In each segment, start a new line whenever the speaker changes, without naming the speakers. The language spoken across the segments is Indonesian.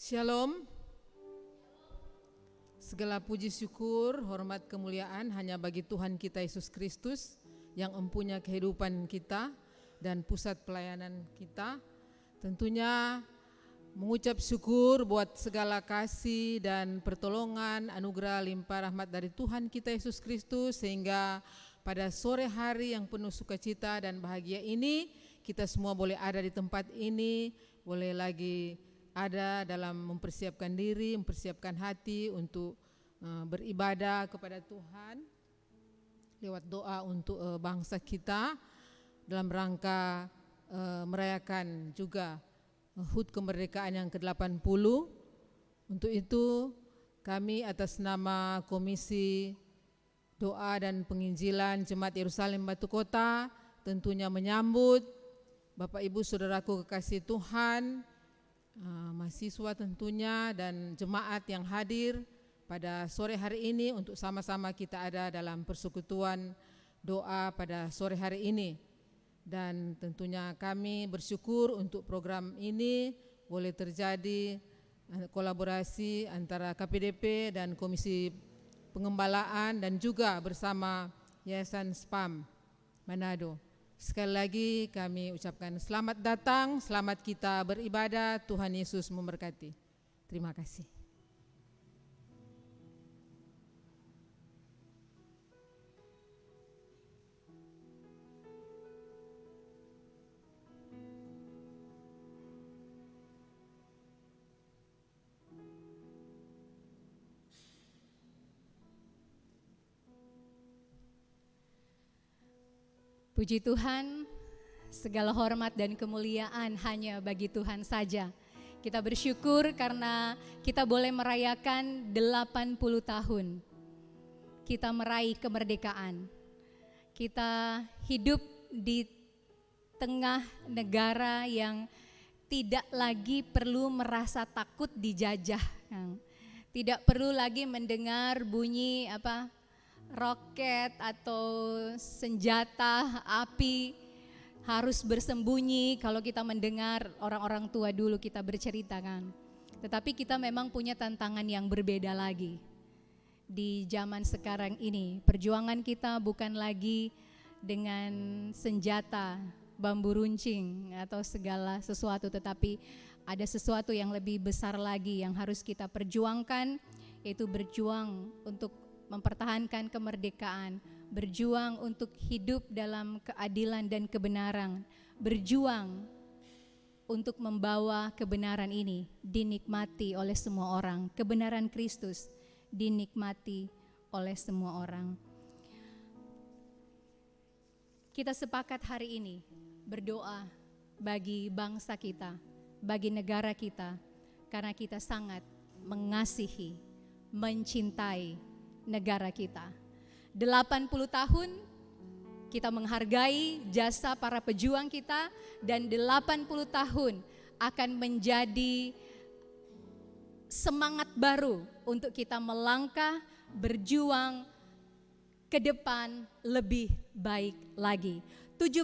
Shalom. Segala puji syukur, hormat, kemuliaan hanya bagi Tuhan kita Yesus Kristus yang empunya kehidupan kita dan pusat pelayanan kita. Tentunya mengucap syukur buat segala kasih dan pertolongan, anugerah, limpah rahmat dari Tuhan kita Yesus Kristus, sehingga pada sore hari yang penuh sukacita dan bahagia ini kita semua boleh ada di tempat ini, boleh lagi ada dalam mempersiapkan diri, mempersiapkan hati untuk beribadah kepada Tuhan lewat doa untuk bangsa kita dalam rangka merayakan juga HUT kemerdekaan yang ke-80. Untuk itu kami atas nama Komisi Doa dan Penginjilan Jemaat Yerusalem Batu Kota tentunya menyambut Bapak Ibu Saudaraku kekasih Tuhan, mahasiswa tentunya dan jemaat yang hadir pada sore hari ini untuk sama-sama kita ada dalam persekutuan doa pada sore hari ini. Dan tentunya kami bersyukur untuk program ini boleh terjadi kolaborasi antara KPDP dan Komisi Pengembalaan dan juga bersama Yayasan SPAM Manado. Sekali lagi kami ucapkan selamat datang, selamat kita beribadah, Tuhan Yesus memberkati. Terima kasih.
Puji Tuhan, segala hormat dan kemuliaan hanya bagi Tuhan saja. Kita bersyukur karena kita boleh merayakan 80 tahun. Kita meraih kemerdekaan. Kita hidup di tengah negara yang tidak lagi perlu merasa takut dijajah. Tidak perlu lagi mendengar bunyi roket atau senjata api, harus bersembunyi kalau kita mendengar orang-orang tua dulu kita bercerita kan. Tetapi kita memang punya tantangan yang berbeda lagi. Di zaman sekarang ini, perjuangan kita bukan lagi dengan senjata, bambu runcing atau segala sesuatu, tetapi ada sesuatu yang lebih besar lagi yang harus kita perjuangkan, yaitu berjuang untuk mempertahankan kemerdekaan, berjuang untuk hidup dalam keadilan dan kebenaran, berjuang untuk membawa kebenaran ini dinikmati oleh semua orang, kebenaran Kristus dinikmati oleh semua orang. Kita sepakat hari ini berdoa bagi bangsa kita, bagi negara kita, karena kita sangat mengasihi, mencintai negara kita. 80 tahun kita menghargai jasa para pejuang kita, dan 80 tahun akan menjadi semangat baru untuk kita melangkah berjuang ke depan lebih baik lagi. 17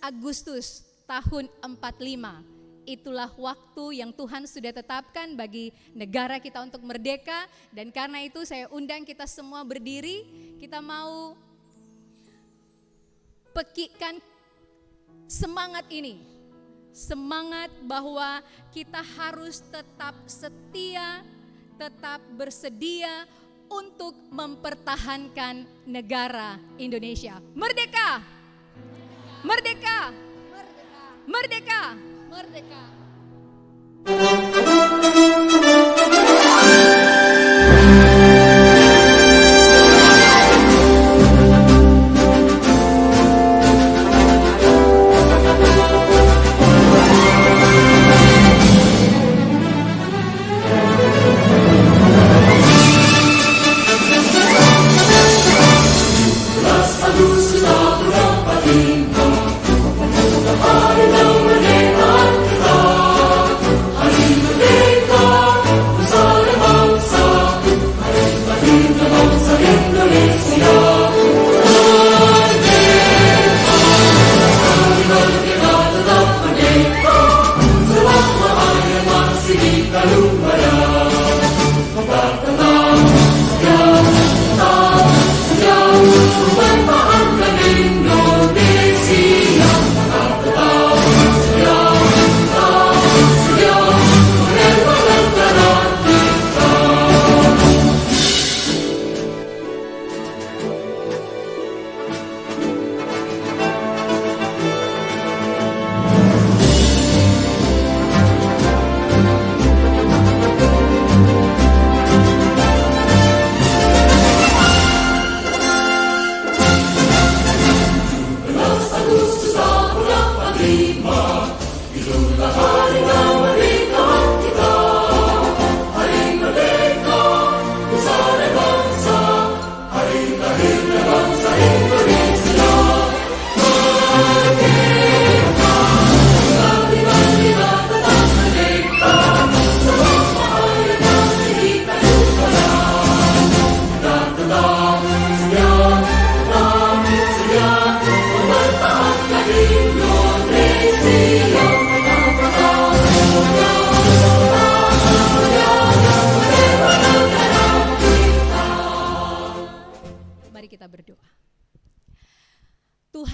Agustus tahun 45 itulah waktu yang Tuhan sudah tetapkan bagi negara kita untuk merdeka, dan karena itu saya undang kita semua berdiri. Kita mau pekikan semangat ini, semangat bahwa kita harus tetap setia, tetap bersedia untuk mempertahankan negara Indonesia. Merdeka! Merdeka! Merdeka! Merdeka! Merdeka.
Hari kemerdekaan kita.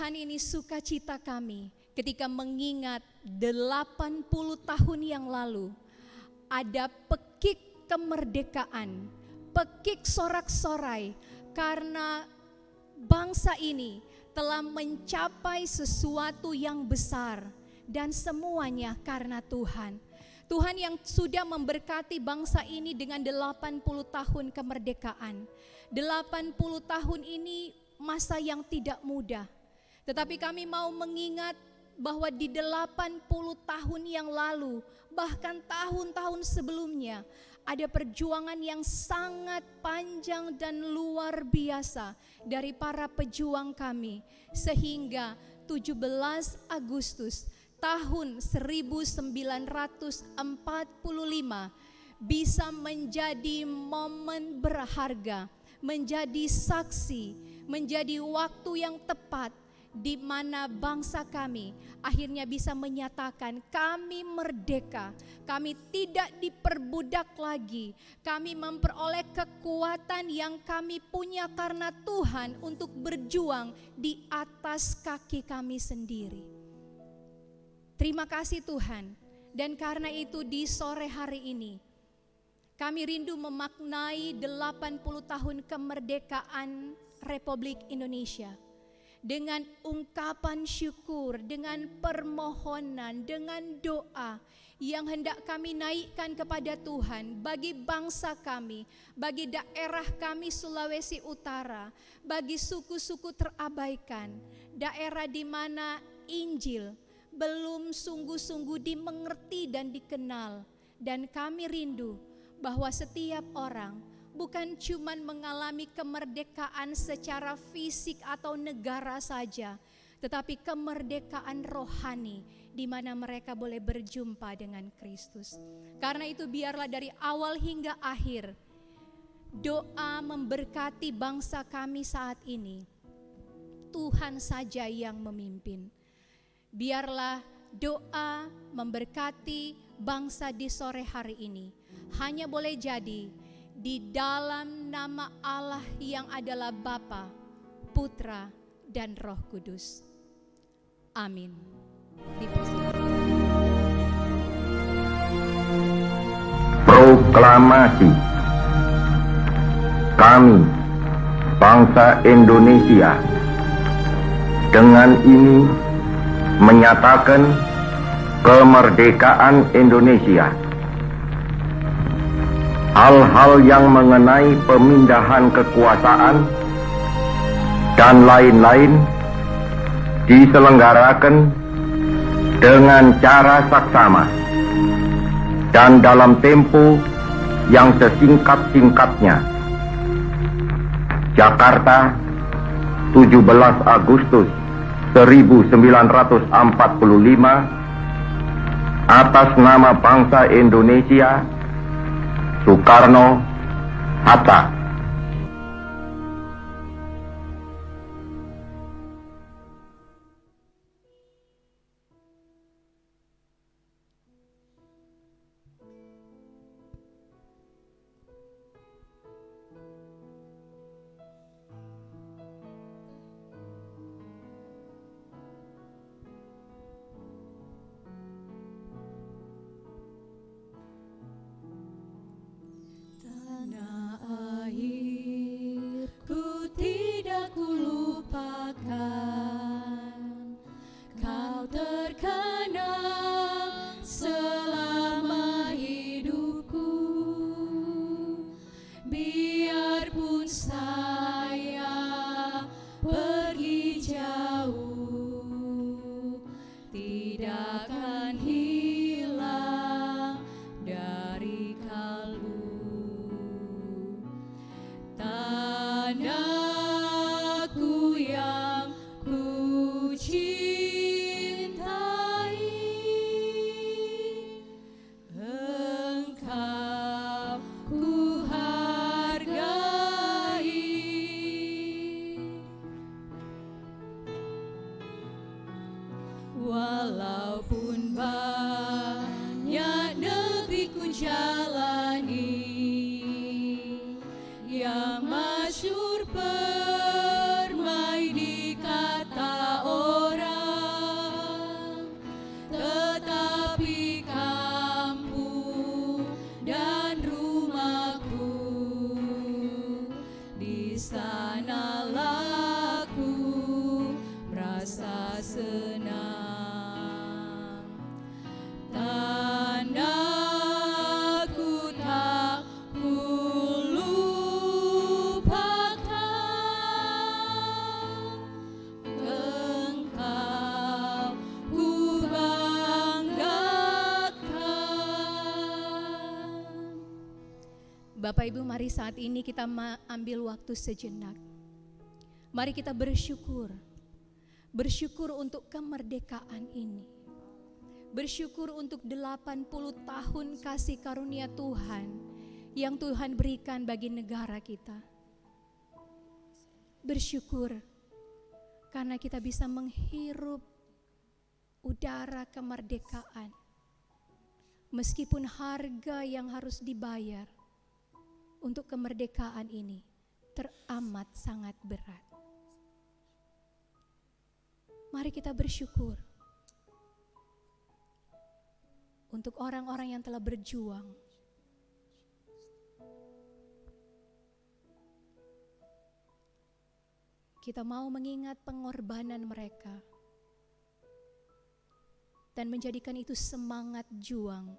Tuhan, ini sukacita kami ketika mengingat 80 tahun yang lalu ada pekik kemerdekaan, pekik sorak-sorai karena bangsa ini telah mencapai sesuatu yang besar dan semuanya karena Tuhan. Tuhan yang sudah memberkati bangsa ini dengan 80 tahun kemerdekaan. 80 tahun ini masa yang tidak mudah. Tetapi kami mau mengingat bahwa di 80 tahun yang lalu, bahkan tahun-tahun sebelumnya, ada perjuangan yang sangat panjang dan luar biasa dari para pejuang kami. Sehingga 17 Agustus tahun 1945 bisa menjadi momen berharga, menjadi saksi, menjadi waktu yang tepat di mana bangsa kami akhirnya bisa menyatakan kami merdeka, kami tidak diperbudak lagi, kami memperoleh kekuatan yang kami punya karena Tuhan untuk berjuang di atas kaki kami sendiri. Terima kasih Tuhan, dan karena itu di sore hari ini kami rindu memaknai 80 tahun kemerdekaan Republik Indonesia dengan ungkapan syukur, dengan permohonan, dengan doa yang hendak kami naikkan kepada Tuhan bagi bangsa kami, bagi daerah kami Sulawesi Utara, bagi suku-suku terabaikan, daerah di mana Injil belum sungguh-sungguh dimengerti dan dikenal. Dan kami rindu bahwa setiap orang bukan cuma mengalami kemerdekaan secara fisik atau negara saja, tetapi kemerdekaan rohani di mana mereka boleh berjumpa dengan Kristus. Karena itu biarlah dari awal hingga akhir doa memberkati bangsa kami saat ini. Tuhan saja yang memimpin. Biarlah doa memberkati bangsa di sore hari ini hanya boleh jadi di dalam nama Allah yang adalah Bapa, Putra, dan Roh Kudus. Amin. Dipersilakan.
Proklamasi. Kami, bangsa Indonesia, dengan ini menyatakan kemerdekaan Indonesia. Hal-hal yang mengenai pemindahan kekuasaan dan lain-lain diselenggarakan dengan cara saksama dan dalam tempo yang sesingkat-singkatnya. Jakarta, 17 Agustus 1945, atas nama bangsa Indonesia, Soekarno Hatta.
jalani, yang masyhur permai di kata orang, tetapi kampung dan rumahku, di sanalah aku merasa senang. Tanda-Ku tak kulupakan, Engkau ku banggakan. Bapak Ibu, mari saat ini kita ambil waktu sejenak. Mari kita bersyukur. Bersyukur untuk kemerdekaan ini. Bersyukur untuk 80 tahun kasih karunia Tuhan yang Tuhan berikan bagi negara kita. Bersyukur karena kita bisa menghirup udara kemerdekaan. Meskipun harga yang harus dibayar untuk kemerdekaan ini teramat sangat berat. Mari kita bersyukur untuk orang-orang yang telah berjuang. Kita mau mengingat pengorbanan mereka dan menjadikan itu semangat juang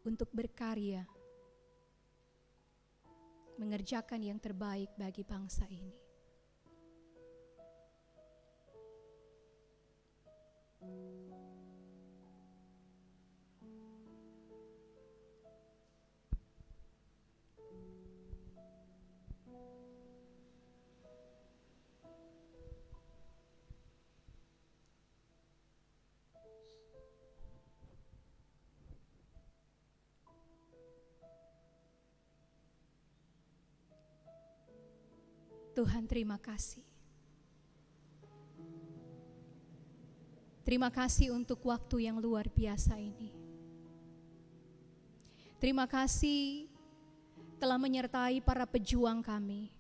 untuk berkarya, mengerjakan yang terbaik bagi bangsa ini. Tuhan, terima kasih. Terima kasih untuk waktu yang luar biasa ini. Terima kasih telah menyertai para pejuang kami,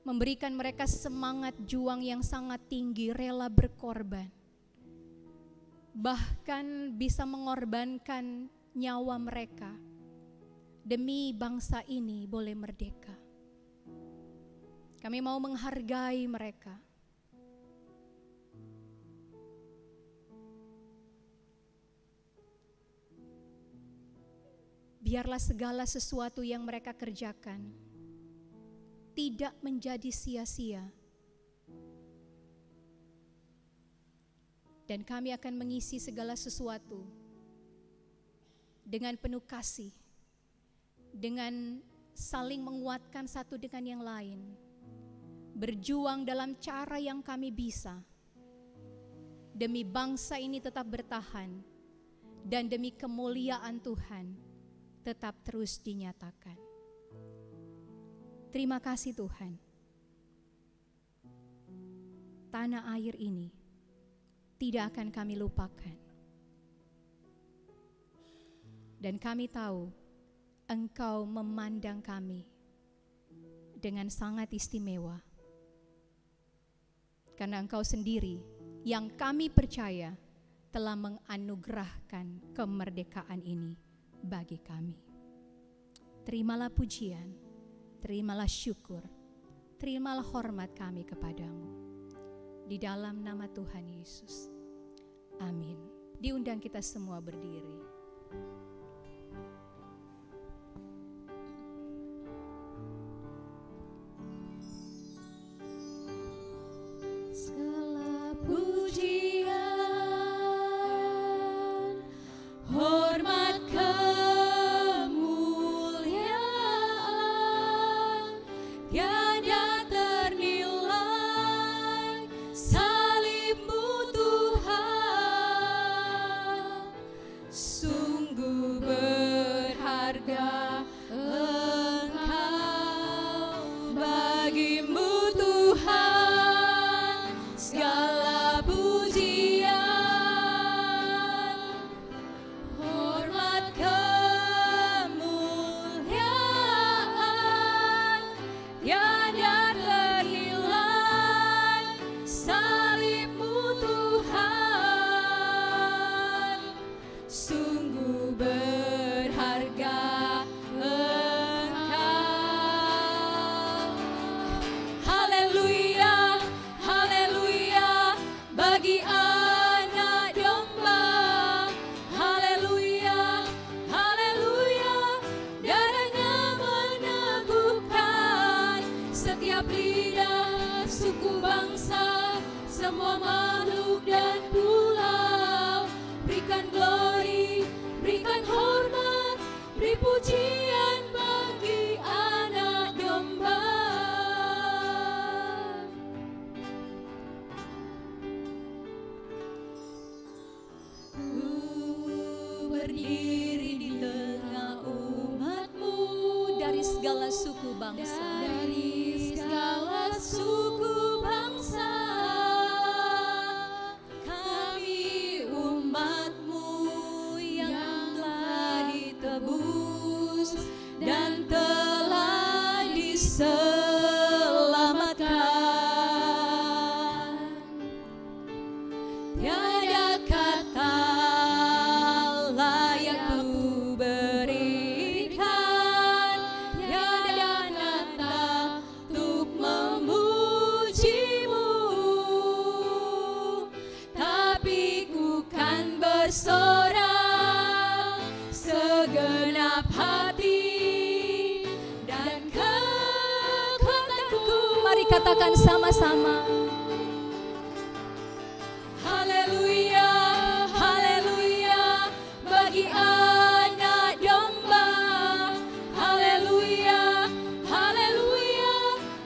memberikan mereka semangat juang yang sangat tinggi, rela berkorban, bahkan bisa mengorbankan nyawa mereka demi bangsa ini boleh merdeka. Kami mau menghargai mereka. Biarlah segala sesuatu yang mereka kerjakan tidak menjadi sia-sia. Dan kami akan mengisi segala sesuatu dengan penuh kasih, dengan saling menguatkan satu dengan yang lain. Berjuang dalam cara yang kami bisa, demi bangsa ini tetap bertahan, dan demi kemuliaan Tuhan tetap terus dinyatakan. Terima kasih Tuhan. Tanah air ini tidak akan kami lupakan. Dan kami tahu Engkau memandang kami dengan sangat istimewa. Karena Engkau sendiri yang kami percaya telah menganugerahkan kemerdekaan ini bagi kami. Terimalah pujian, terimalah syukur, terimalah hormat kami kepadamu. Di dalam nama Tuhan Yesus. Amin. Diundang kita semua berdiri. Segala pujian, hormat, kemuliaan, tiada ternilai, salib-Mu Tuhan, sungguh berharga Engkau, bagi-Mu Tuhan segala pujian, berdiri di tengah umat-Mu dari segala suku bangsa, dari segala suku bangsa. Kami umat-Mu yang telah ditebus dan telah diselamatkan. Tiada kata layak ku berikan, tiada kata untuk memuji-Mu, tapi ku kan bersorak segenap hati dan kekuatanku. Mari katakan sama-sama. Haleluya, haleluya, bagi anak domba. Haleluya, haleluya,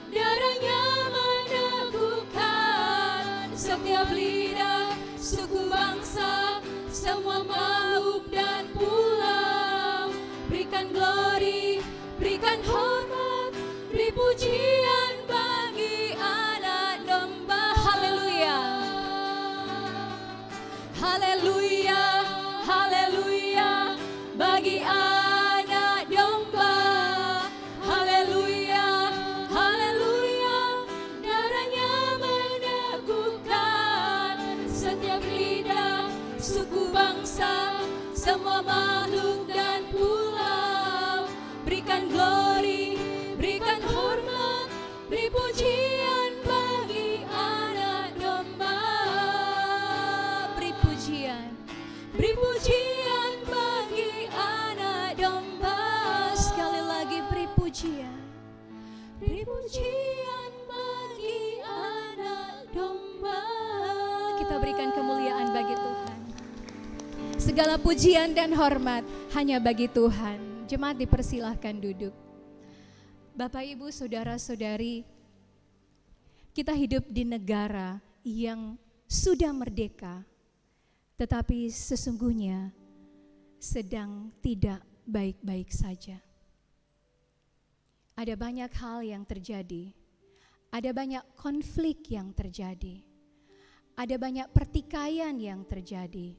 darahnya meneguhkan setiap lidah, suku bangsa, semua makhluk dan pulau. Berikan glory, berikan hormat, beri pujian bagi anak domba. Haleluya. Haleluya, haleluya, bagi anak domba. Haleluya, haleluya, darahnya meneguhkan setiap lidah, suku bangsa, semua makhluk dan pulau. Berikan glory, berikan hormat, beri pujian bagi anak domba. Beri pujian bagi anak domba. Sekali lagi beri pujian. Beri pujian bagi anak domba. Kita berikan kemuliaan bagi Tuhan. Segala pujian dan hormat hanya bagi Tuhan. Jemaat dipersilahkan duduk. Bapak, Ibu, saudara-saudari, kita hidup di negara yang sudah merdeka, tetapi sesungguhnya sedang tidak baik-baik saja. Ada banyak hal yang terjadi, ada banyak konflik yang terjadi, ada banyak pertikaian yang terjadi.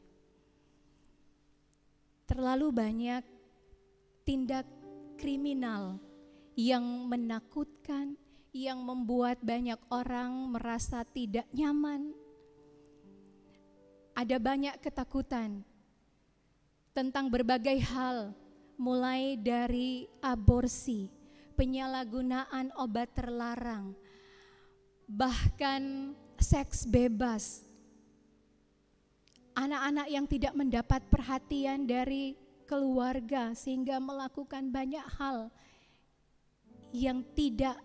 Terlalu banyak tindak kriminal yang menakutkan, yang membuat banyak orang merasa tidak nyaman. Ada banyak ketakutan tentang berbagai hal, mulai dari aborsi, penyalahgunaan obat terlarang, bahkan seks bebas. Anak-anak yang tidak mendapat perhatian dari keluarga sehingga melakukan banyak hal yang tidak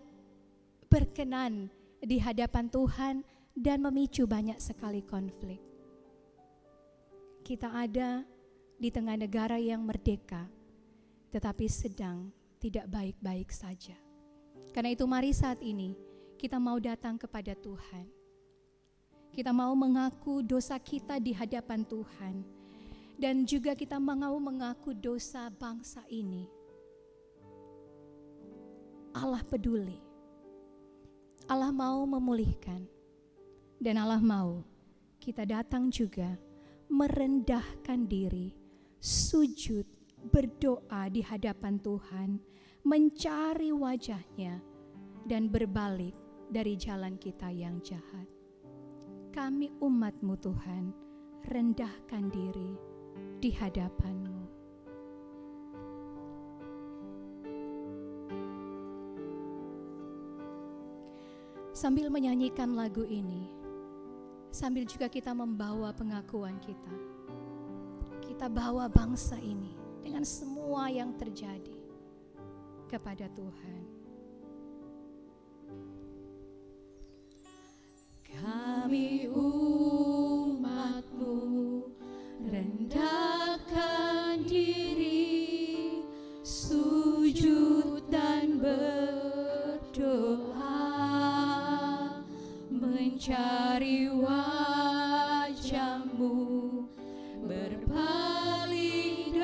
berkenan di hadapan Tuhan dan memicu banyak sekali konflik. Kita ada di tengah negara yang merdeka, tetapi sedang tidak baik-baik saja. Karena itu mari saat ini kita mau datang kepada Tuhan. Kita mau mengaku dosa kita di hadapan Tuhan. Dan juga kita mau mengaku dosa bangsa ini. Allah peduli. Allah mau memulihkan. Dan Allah mau kita datang juga merendahkan diri, sujud, berdoa di hadapan Tuhan, mencari wajahnya, dan berbalik dari jalan kita yang jahat. Kami umat-Mu Tuhan, rendahkan diri di hadapan-Mu. Sambil menyanyikan lagu ini, sambil juga kita membawa pengakuan kita. Kita bawa bangsa ini dengan semua yang terjadi kepada Tuhan. Kami umat-Mu, rendahkan diri, sujud dan berdoa, mencari wajah-Mu, berpaling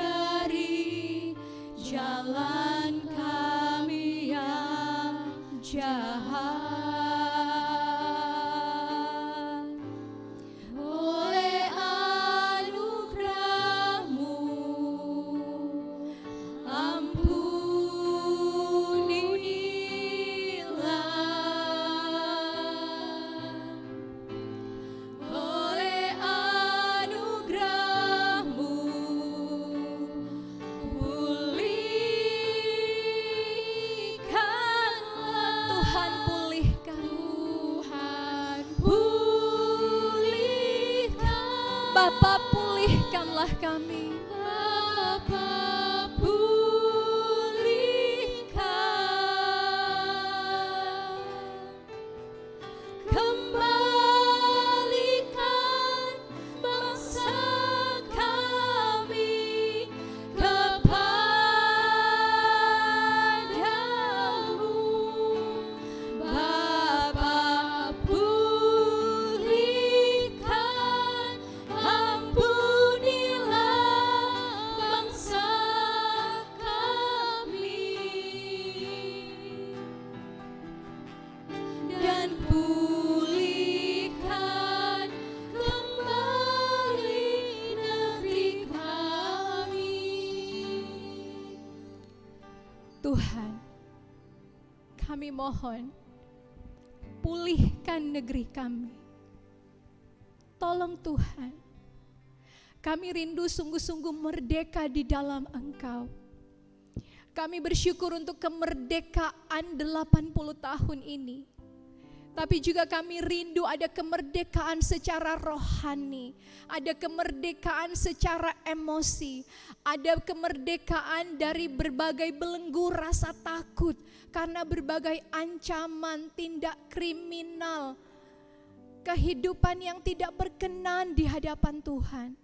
Tuhan, kami mohon, pulihkan negeri kami. Tolong Tuhan, kami rindu sungguh-sungguh merdeka di dalam Engkau. Kami bersyukur untuk kemerdekaan 80 tahun ini. Tapi juga kami rindu ada kemerdekaan secara rohani, ada kemerdekaan secara emosi, ada kemerdekaan dari berbagai belenggu rasa takut karena berbagai ancaman, tindak kriminal, kehidupan yang tidak berkenan di hadapan Tuhan.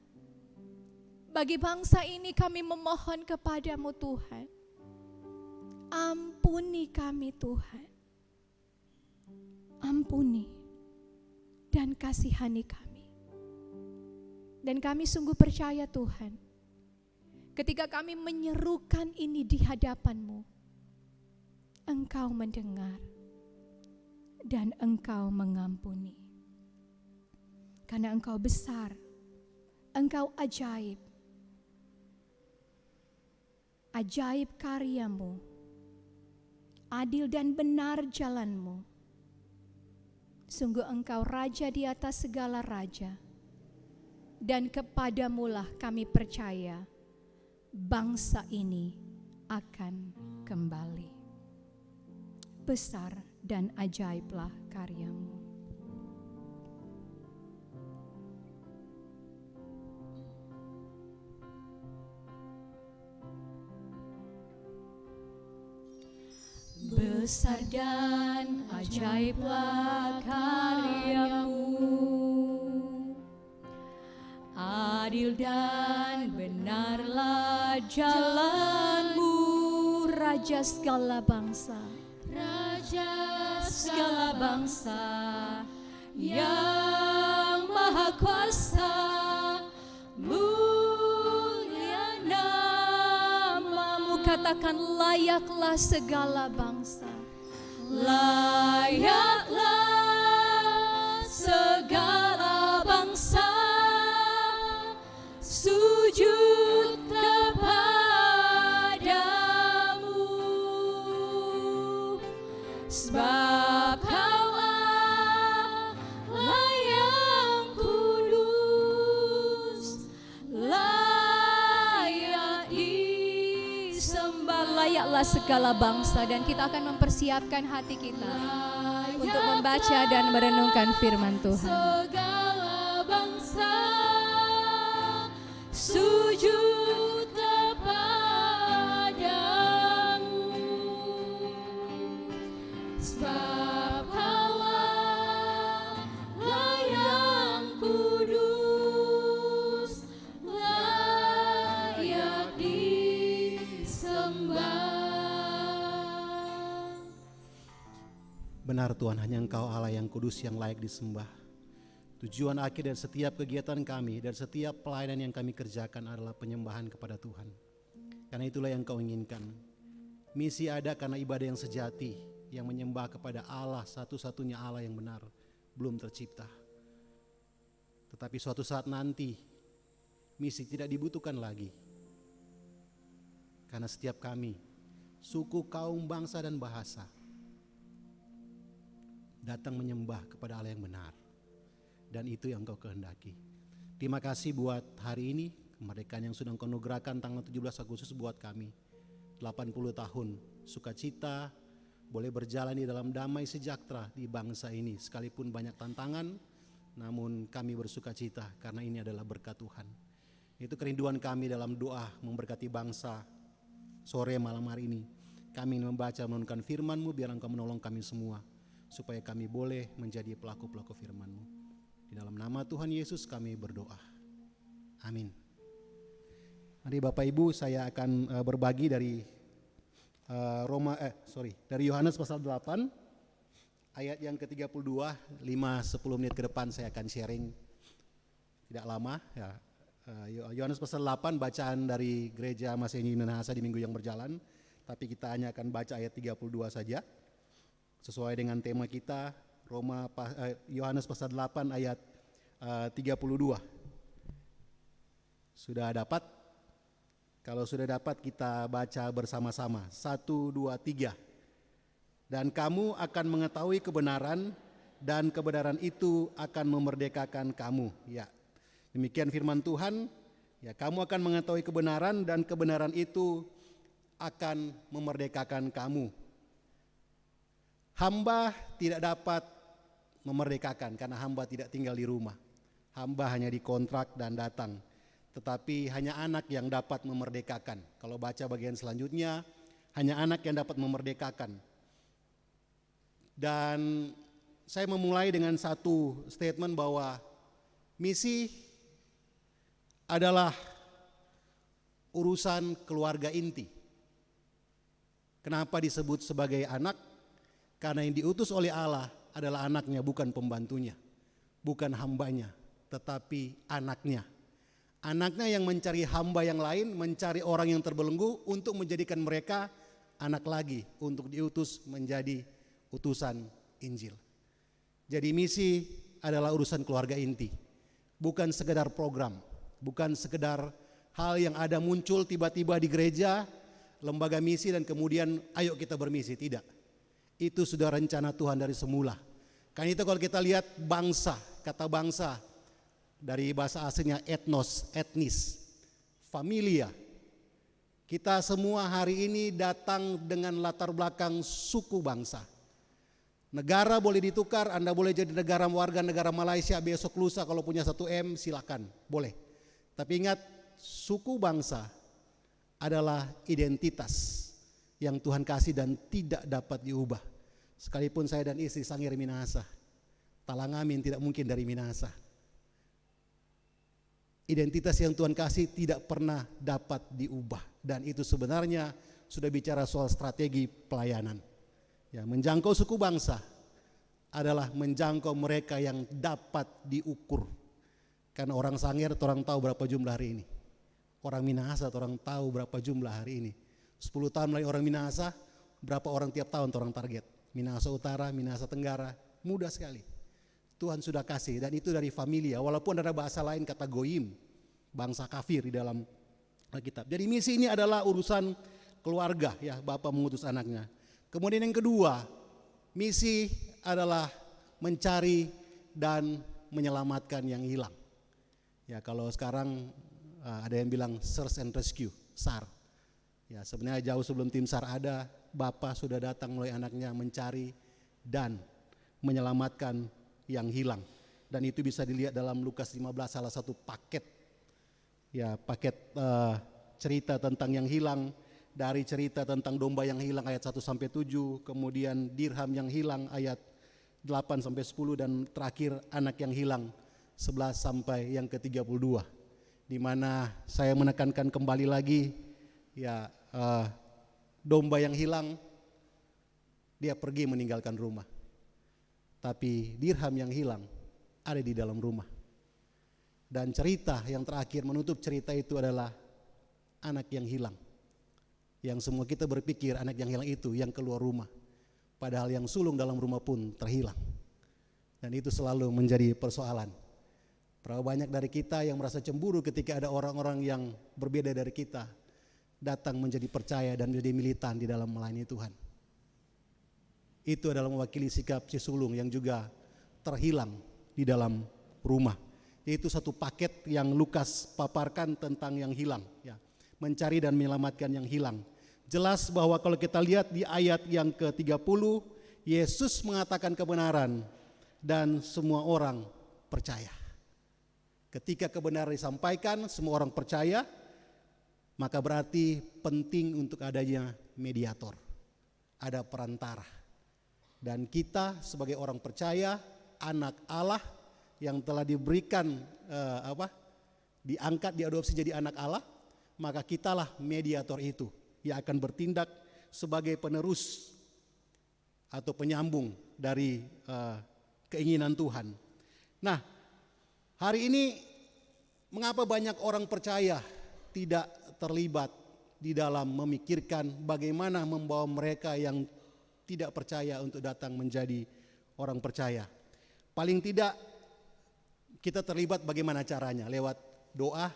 Bagi bangsa ini kami memohon kepadamu Tuhan, ampuni kami Tuhan. Ampuni dan kasihani kami. Dan kami sungguh percaya Tuhan, ketika kami menyerukan ini di hadapan-Mu, Engkau mendengar dan Engkau mengampuni. Karena Engkau besar, Engkau ajaib. Ajaib karya-Mu, adil dan benar jalan-Mu. Sungguh Engkau Raja di atas segala raja, dan kepadamu-lah kami percaya bangsa ini akan kembali. Besar dan ajaiblah karya-Mu. Besar dan ajaiblah karya-Mu, adil dan benarlah jalan-Mu. Raja segala bangsa, Raja segala bangsa, yang maha kuasa, mulia nama-Mu. Katakan, layaklah segala bangsa, layaklah segala bangsa sujud kepadamu, sebab Kau Allah yang kudus, layak disembah. Layaklah segala bangsa, dan kita akan mempersiapkan hati kita untuk membaca dan merenungkan firman Tuhan. Segala bangsa sujud kepadamu, sebab Kau Allah yang kudus, layak disembah.
Benar Tuhan, hanya Engkau Allah yang kudus yang layak disembah. Tujuan akhir dari setiap kegiatan kami dan setiap pelayanan yang kami kerjakan adalah penyembahan kepada Tuhan. Karena itulah yang Kau inginkan. Misi ada karena ibadah yang sejati, yang menyembah kepada Allah, satu-satunya Allah yang benar, belum tercipta. Tetapi suatu saat nanti, misi tidak dibutuhkan lagi. Karena setiap kami, suku, kaum, bangsa, dan bahasa, datang menyembah kepada Allah yang benar. Dan itu yang Kau kehendaki. Terima kasih buat hari ini, kemerdekaan yang sudah Engkau anugerahkan tanggal 17 Agustus buat kami. 80 tahun sukacita, boleh berjalan di dalam damai sejahtera di bangsa ini. Sekalipun banyak tantangan, namun kami bersukacita karena ini adalah berkat Tuhan. Itu kerinduan kami dalam doa memberkati bangsa sore malam hari ini. Kami ingin membaca menurunkan firman-Mu, biar Engkau menolong kami semua, supaya kami boleh menjadi pelaku-pelaku firman-Mu. Di dalam nama Tuhan Yesus kami berdoa. Amin. Mari Bapak Ibu, saya akan berbagi dari dari Yohanes pasal 8 ayat yang ke-32, 5-10 menit ke depan saya akan sharing, tidak lama ya. Yohanes pasal 8 bacaan dari Gereja Masehi Minahasa di minggu yang berjalan, tapi kita hanya akan baca ayat 32 saja sesuai dengan tema kita, Yohanes pasal 8 ayat 32. Sudah dapat? Kalau sudah dapat kita baca bersama-sama. 1, 2, 3. Dan kamu akan mengetahui kebenaran, dan kebenaran itu akan memerdekakan kamu. Ya, demikian firman Tuhan. Ya, kamu akan mengetahui kebenaran, dan kebenaran itu akan memerdekakan kamu. Hamba tidak dapat memerdekakan karena hamba tidak tinggal di rumah. Hamba hanya dikontrak dan datang. Tetapi hanya anak yang dapat memerdekakan. Kalau baca bagian selanjutnya, hanya anak yang dapat memerdekakan. Dan saya memulai dengan satu statement bahwa misi adalah urusan keluarga inti. Kenapa disebut sebagai anak? Karena yang diutus oleh Allah adalah anaknya, bukan pembantunya, bukan hambanya, tetapi anaknya. Anaknya yang mencari hamba yang lain, mencari orang yang terbelenggu untuk menjadikan mereka anak lagi, untuk diutus menjadi utusan Injil. Jadi misi adalah urusan keluarga inti, bukan sekedar program, bukan sekedar hal yang ada muncul tiba-tiba di gereja, lembaga misi dan kemudian ayo kita bermisi. Tidak, itu sudah rencana Tuhan dari semula. Karena itu kalau kita lihat bangsa, kata bangsa dari bahasa aslinya etnos, etnis, familia. Kita semua hari ini datang dengan latar belakang suku bangsa. Negara boleh ditukar, Anda boleh jadi negara warga negara Malaysia besok lusa kalau punya 1M silakan, boleh. Tapi ingat, suku bangsa adalah identitas yang Tuhan kasih dan tidak dapat diubah. Sekalipun saya dan istri Sangir Minahasa, Talangamin tidak mungkin dari Minahasa. Identitas yang Tuhan kasih tidak pernah dapat diubah. Dan itu sebenarnya sudah bicara soal strategi pelayanan. Ya, menjangkau suku bangsa adalah menjangkau mereka yang dapat diukur. Karena orang Sangir orang tahu berapa jumlah hari ini. Orang Minahasa orang tahu berapa jumlah hari ini. 10 tahun melalui orang Minahasa, berapa orang tiap tahun orang target. Minahasa Utara, Minahasa Tenggara, mudah sekali. Tuhan sudah kasih dan itu dari familia. Walaupun ada bahasa lain kata goyim, bangsa kafir di dalam Alkitab. Jadi misi ini adalah urusan keluarga, ya, Bapak mengutus anaknya. Kemudian yang kedua, misi adalah mencari dan menyelamatkan yang hilang. Ya, kalau sekarang ada yang bilang search and rescue, SAR. Ya, sebenarnya jauh sebelum tim SAR ada, Bapak sudah datang melalui anaknya mencari dan menyelamatkan yang hilang. Dan itu bisa dilihat dalam Lukas 15, salah satu paket, ya, paket cerita tentang yang hilang. Dari cerita tentang domba yang hilang ayat 1-7, kemudian dirham yang hilang ayat 8-10, dan terakhir anak yang hilang 11 sampai yang ke-32. Di mana saya menekankan kembali lagi, ya, domba yang hilang dia pergi meninggalkan rumah. Tapi dirham yang hilang ada di dalam rumah. Dan cerita yang terakhir menutup cerita itu adalah anak yang hilang. Yang semua kita berpikir anak yang hilang itu yang keluar rumah. Padahal yang sulung dalam rumah pun terhilang. Dan itu selalu menjadi persoalan. Berapa banyak dari kita yang merasa cemburu ketika ada orang-orang yang berbeda dari kita datang menjadi percaya dan menjadi militan di dalam melayani Tuhan. Itu adalah mewakili sikap si sulung yang juga terhilang di dalam rumah. Itu satu paket yang Lukas paparkan tentang yang hilang, ya. Mencari dan menyelamatkan yang hilang. Jelas bahwa kalau kita lihat di ayat yang ke-30, Yesus mengatakan kebenaran dan semua orang percaya. Ketika kebenaran disampaikan, semua orang percaya, maka berarti penting untuk adanya mediator. Ada perantara. Dan kita sebagai orang percaya, anak Allah yang telah diberikan diangkat, diadopsi jadi anak Allah, maka kitalah mediator itu yang akan bertindak sebagai penerus atau penyambung dari keinginan Tuhan. Nah, hari ini mengapa banyak orang percaya tidak terlibat di dalam memikirkan bagaimana membawa mereka yang tidak percaya untuk datang menjadi orang percaya? Paling tidak kita terlibat bagaimana caranya? Lewat doa,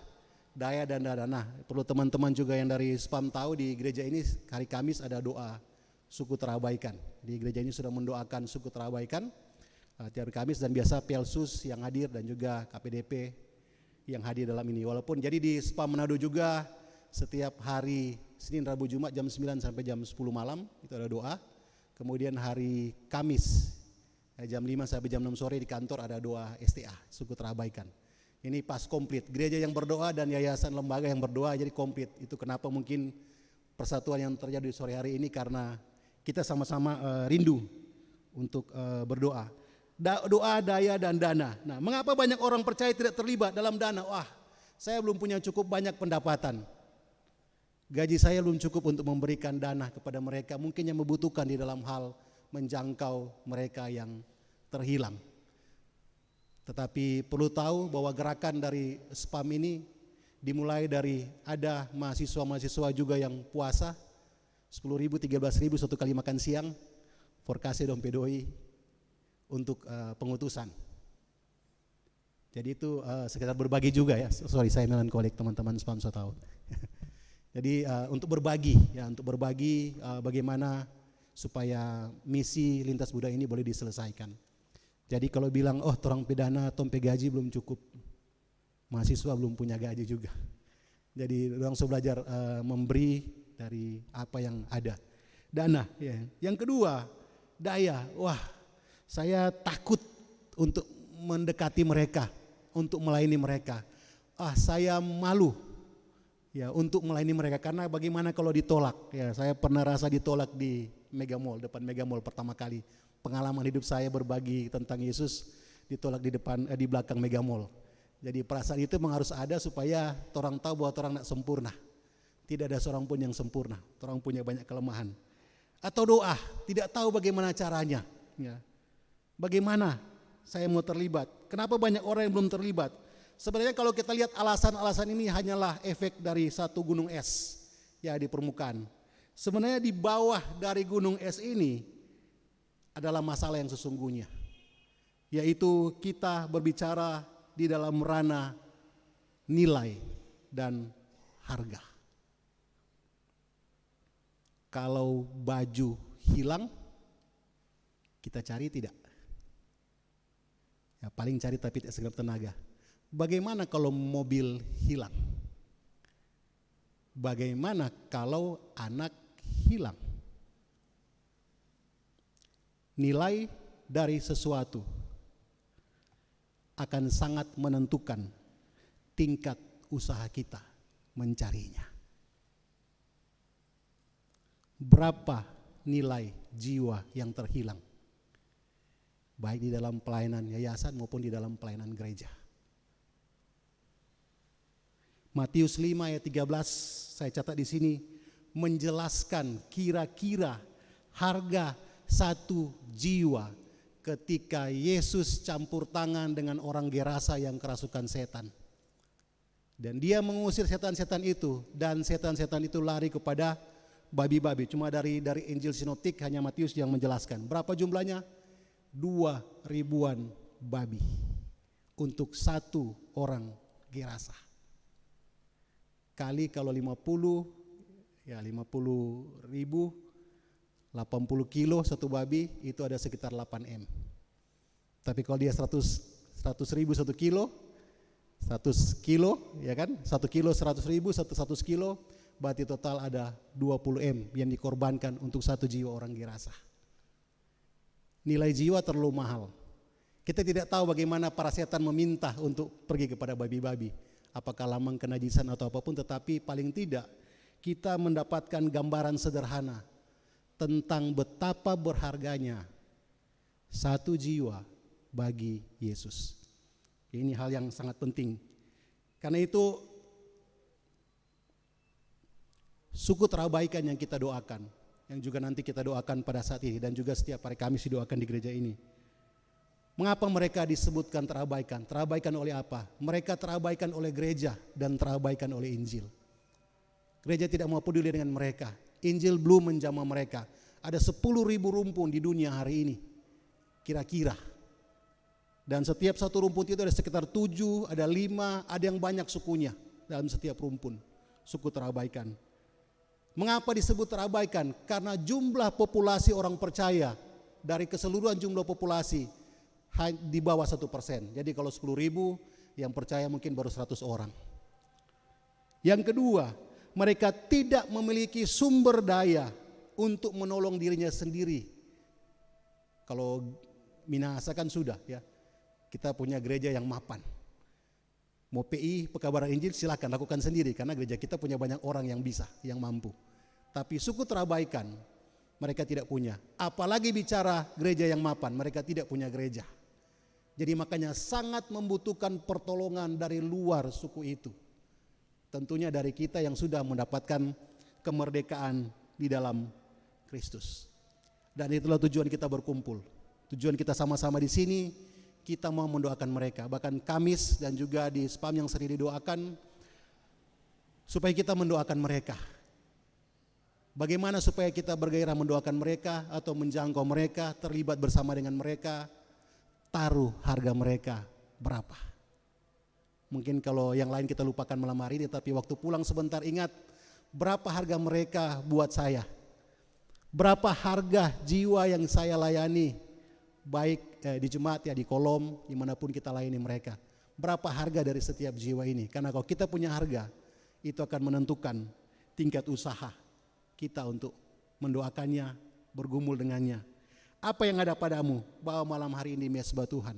daya dan dana. Nah, perlu teman-teman juga yang dari SPAM tahu, di gereja ini hari Kamis ada doa suku terabaikan. Di gereja ini sudah mendoakan suku terabaikan tiap Kamis, dan biasa Pelsus yang hadir dan juga KPDP yang hadir dalam ini. Walaupun jadi di SPAM Manado juga setiap hari Senin, Rabu, Jumat jam 9 sampai jam 10 malam itu ada doa. Kemudian hari Kamis jam 5 sampai jam 6 sore di kantor ada doa STA, suku terabaikan. Ini pas komplit, gereja yang berdoa dan yayasan lembaga yang berdoa, jadi komplit. Itu kenapa mungkin persatuan yang terjadi di sore hari ini, karena kita sama-sama rindu untuk berdoa. Doa, daya, dan dana. Nah, mengapa banyak orang percaya tidak terlibat dalam dana? Wah, saya belum punya cukup banyak pendapatan. Gaji saya belum cukup untuk memberikan dana kepada mereka mungkin yang membutuhkan di dalam hal menjangkau mereka yang terhilang. Tetapi perlu tahu bahwa gerakan dari SPAM ini dimulai dari ada mahasiswa-mahasiswa juga yang puasa 10.000, 13.000 satu kali makan siang, forkase dompedoi untuk pengutusan. Jadi itu sekedar berbagi juga ya. Sorry, saya melankolik, teman-teman SPAM so tahu. Jadi untuk berbagi ya, untuk berbagi bagaimana supaya misi lintas budaya ini boleh diselesaikan. Jadi kalau bilang orang pidana tompe gaji belum cukup, mahasiswa belum punya gaji juga. Jadi langsung belajar memberi dari apa yang ada. Dana ya. Yang kedua, daya. Wah, saya takut untuk mendekati mereka, untuk melayani mereka. Saya malu ya untuk melayani mereka, karena bagaimana kalau ditolak ya. Saya pernah rasa ditolak di Mega Mall, depan Mega Mall pertama kali. Pengalaman hidup saya berbagi tentang Yesus ditolak di belakang Mega Mall. Jadi perasaan itu memang harus ada supaya orang tahu bahwa orang tidak sempurna. Tidak ada seorang pun yang sempurna, orang punya banyak kelemahan. Atau doa, tidak tahu bagaimana caranya ya. Bagaimana saya mau terlibat? Kenapa banyak orang yang belum terlibat? Sebenarnya kalau kita lihat alasan-alasan ini hanyalah efek dari satu gunung es ya di permukaan. Sebenarnya di bawah dari gunung es ini adalah masalah yang sesungguhnya, yaitu kita berbicara di dalam ranah nilai dan harga. Kalau baju hilang, kita cari tidak? Ya, paling cari tapi tidak segenap tenaga. Bagaimana kalau mobil hilang? Bagaimana kalau anak hilang? Nilai dari sesuatu akan sangat menentukan tingkat usaha kita mencarinya. Berapa nilai jiwa yang terhilang, baik di dalam pelayanan yayasan maupun di dalam pelayanan gereja. Matius 5 ayat 13 saya catat di sini menjelaskan kira-kira harga satu jiwa ketika Yesus campur tangan dengan orang Gerasa yang kerasukan setan. Dan dia mengusir setan-setan itu, dan setan-setan itu lari kepada babi-babi. Cuma dari Injil Sinoptik hanya Matius yang menjelaskan. Berapa jumlahnya? 2.000-an babi untuk satu orang Gerasa. Kali kalau 50, ya 50.000, 80 kilo satu babi itu ada sekitar 8 M. Tapi kalau dia 100.000 1 kilo, 100 kilo ya kan, 1 kilo 100.000, 100 kilo, berarti total ada 20 M yang dikorbankan untuk satu jiwa orang Gerasa. Nilai jiwa terlalu mahal. Kita tidak tahu bagaimana para setan meminta untuk pergi kepada babi-babi, apakah lambang kenajisan atau apapun, tetapi paling tidak kita mendapatkan gambaran sederhana tentang betapa berharganya satu jiwa bagi Yesus. Ini hal yang sangat penting. Karena itu suku terabaikan yang kita doakan, yang juga nanti kita doakan pada saat ini dan juga setiap hari Kamis didoakan di gereja ini. Mengapa mereka disebutkan terabaikan? Terabaikan oleh apa? Mereka terabaikan oleh gereja dan terabaikan oleh Injil. Gereja tidak mau peduli dengan mereka. Injil belum menjamah mereka. Ada 10.000 rumpun di dunia hari ini, kira-kira. Dan setiap satu rumpun itu ada sekitar 7, ada 5, ada yang banyak sukunya. dalam setiap rumpun, suku terabaikan. Mengapa disebut terabaikan? Karena jumlah populasi orang percaya dari keseluruhan jumlah populasi di bawah 1%. Jadi kalau 10.000 yang percaya mungkin baru 100 orang. Yang kedua, mereka tidak memiliki sumber daya untuk menolong dirinya sendiri. Kalau Minahasa kan sudah ya, kita punya gereja yang mapan. Mau PI, pekabaran Injil, silakan lakukan sendiri karena gereja kita punya banyak orang yang bisa, yang mampu. Tapi suku terabaikan, mereka tidak punya. Apalagi bicara gereja yang mapan, mereka tidak punya gereja. Jadi makanya sangat membutuhkan pertolongan dari luar suku itu. Tentunya dari kita yang sudah mendapatkan kemerdekaan di dalam Kristus. Dan itulah tujuan kita berkumpul. Tujuan kita sama-sama di sini, kita mau mendoakan mereka. Bahkan Kamis dan juga di spam yang sering didoakan, supaya kita mendoakan mereka. Bagaimana supaya kita bergairah mendoakan mereka atau menjangkau mereka, terlibat bersama dengan mereka, taruh harga mereka berapa. Mungkin kalau yang lain kita lupakan malam hari ini, tapi waktu pulang sebentar ingat berapa harga mereka buat saya. Berapa harga jiwa yang saya layani, baik di jemaat ya, di kolom, dimanapun kita layani mereka. Berapa harga dari setiap jiwa ini, karena kalau kita punya harga, itu akan menentukan tingkat usaha kita untuk mendoakannya, bergumul dengannya. Apa yang ada padamu, bawa malam hari ini mesbah Tuhan.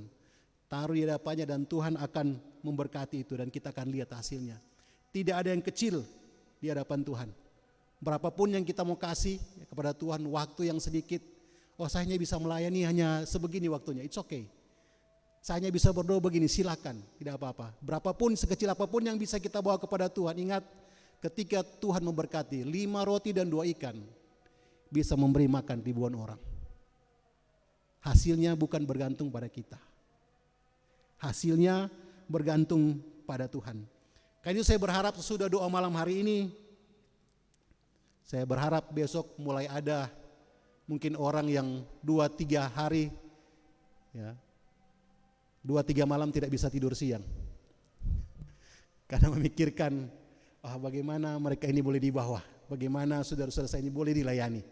Taruh di hadapannya dan Tuhan akan memberkati itu dan kita akan lihat hasilnya. Tidak ada yang kecil di hadapan Tuhan. Berapapun yang kita mau kasih kepada Tuhan, waktu yang sedikit, oh saya hanya bisa melayani hanya sebegini waktunya, it's okay. Saya hanya bisa berdoa begini, silakan, tidak apa-apa. Berapapun, sekecil apapun yang bisa kita bawa kepada Tuhan, ingat ketika Tuhan memberkati 5 roti dan 2 ikan, bisa memberi makan ribuan orang. Hasilnya bukan bergantung pada kita. Hasilnya bergantung pada Tuhan. Karena itu saya berharap sesudah doa malam hari ini, saya berharap besok mulai ada mungkin orang yang 2-3 hari, ya, 2-3 malam tidak bisa tidur siang. Karena memikirkan, bagaimana mereka ini boleh di bawah, bagaimana saudara-saudara saya ini boleh dilayani,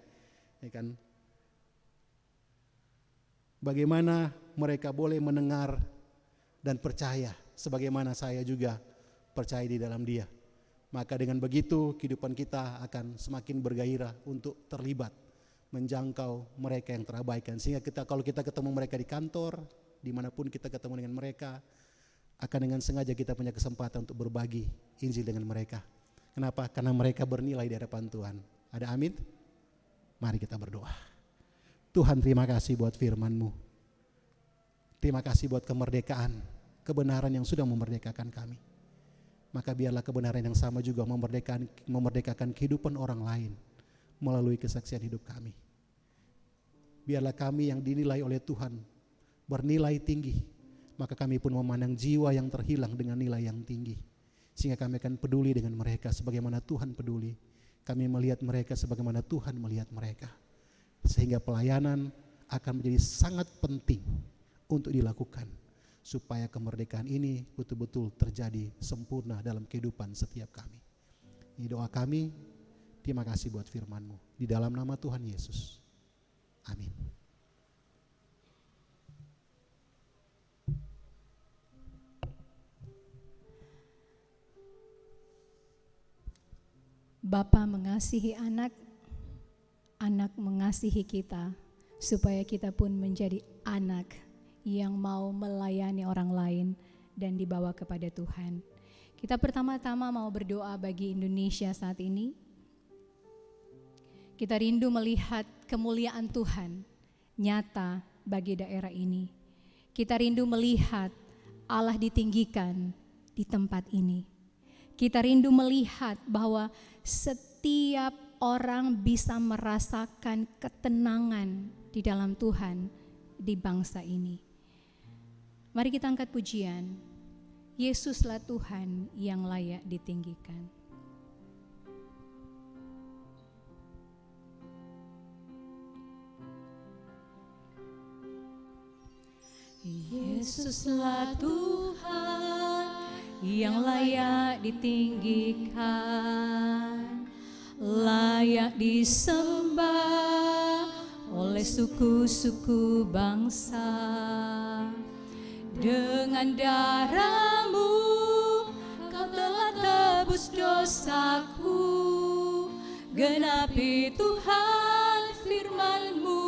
ya kan? Bagaimana mereka boleh mendengar dan percaya sebagaimana saya juga percaya di dalam Dia. Maka dengan begitu kehidupan kita akan semakin bergairah untuk terlibat menjangkau mereka yang terabaikan. Sehingga kalau kita ketemu mereka di kantor, dimanapun kita ketemu dengan mereka, akan dengan sengaja kita punya kesempatan untuk berbagi Injil dengan mereka. Kenapa? Karena mereka bernilai di hadapan Tuhan. Ada amin? Mari kita berdoa. Tuhan, terima kasih buat firman-Mu. Terima kasih buat kemerdekaan, kebenaran yang sudah memerdekakan kami. Maka biarlah kebenaran yang sama juga memerdekakan kehidupan orang lain melalui kesaksian hidup kami. Biarlah kami yang dinilai oleh Tuhan bernilai tinggi, maka kami pun memandang jiwa yang terhilang dengan nilai yang tinggi. Sehingga kami akan peduli dengan mereka sebagaimana Tuhan peduli. Kami melihat mereka sebagaimana Tuhan melihat mereka. Sehingga pelayanan akan menjadi sangat penting untuk dilakukan, supaya kemerdekaan ini betul-betul terjadi sempurna dalam kehidupan setiap kami. Ini doa kami, terima kasih buat firman-Mu. Di dalam nama Tuhan Yesus. Amin.
Bapa mengasihi anak, anak mengasihi kita, supaya kita pun menjadi anak yang mau melayani orang lain dan dibawa kepada Tuhan. Kita pertama-tama mau berdoa bagi Indonesia saat ini. Kita rindu melihat kemuliaan Tuhan nyata bagi daerah ini. Kita rindu melihat Allah ditinggikan di tempat ini. Kita rindu melihat bahwa setiap orang bisa merasakan ketenangan di dalam Tuhan di bangsa ini. Mari kita angkat pujian. Yesuslah Tuhan yang layak ditinggikan.
Yesuslah Tuhan
yang layak ditinggikan, layak disembah oleh suku-suku bangsa. Dengan darah-Mu Kau telah tebus dosaku, genapi Tuhan firman-Mu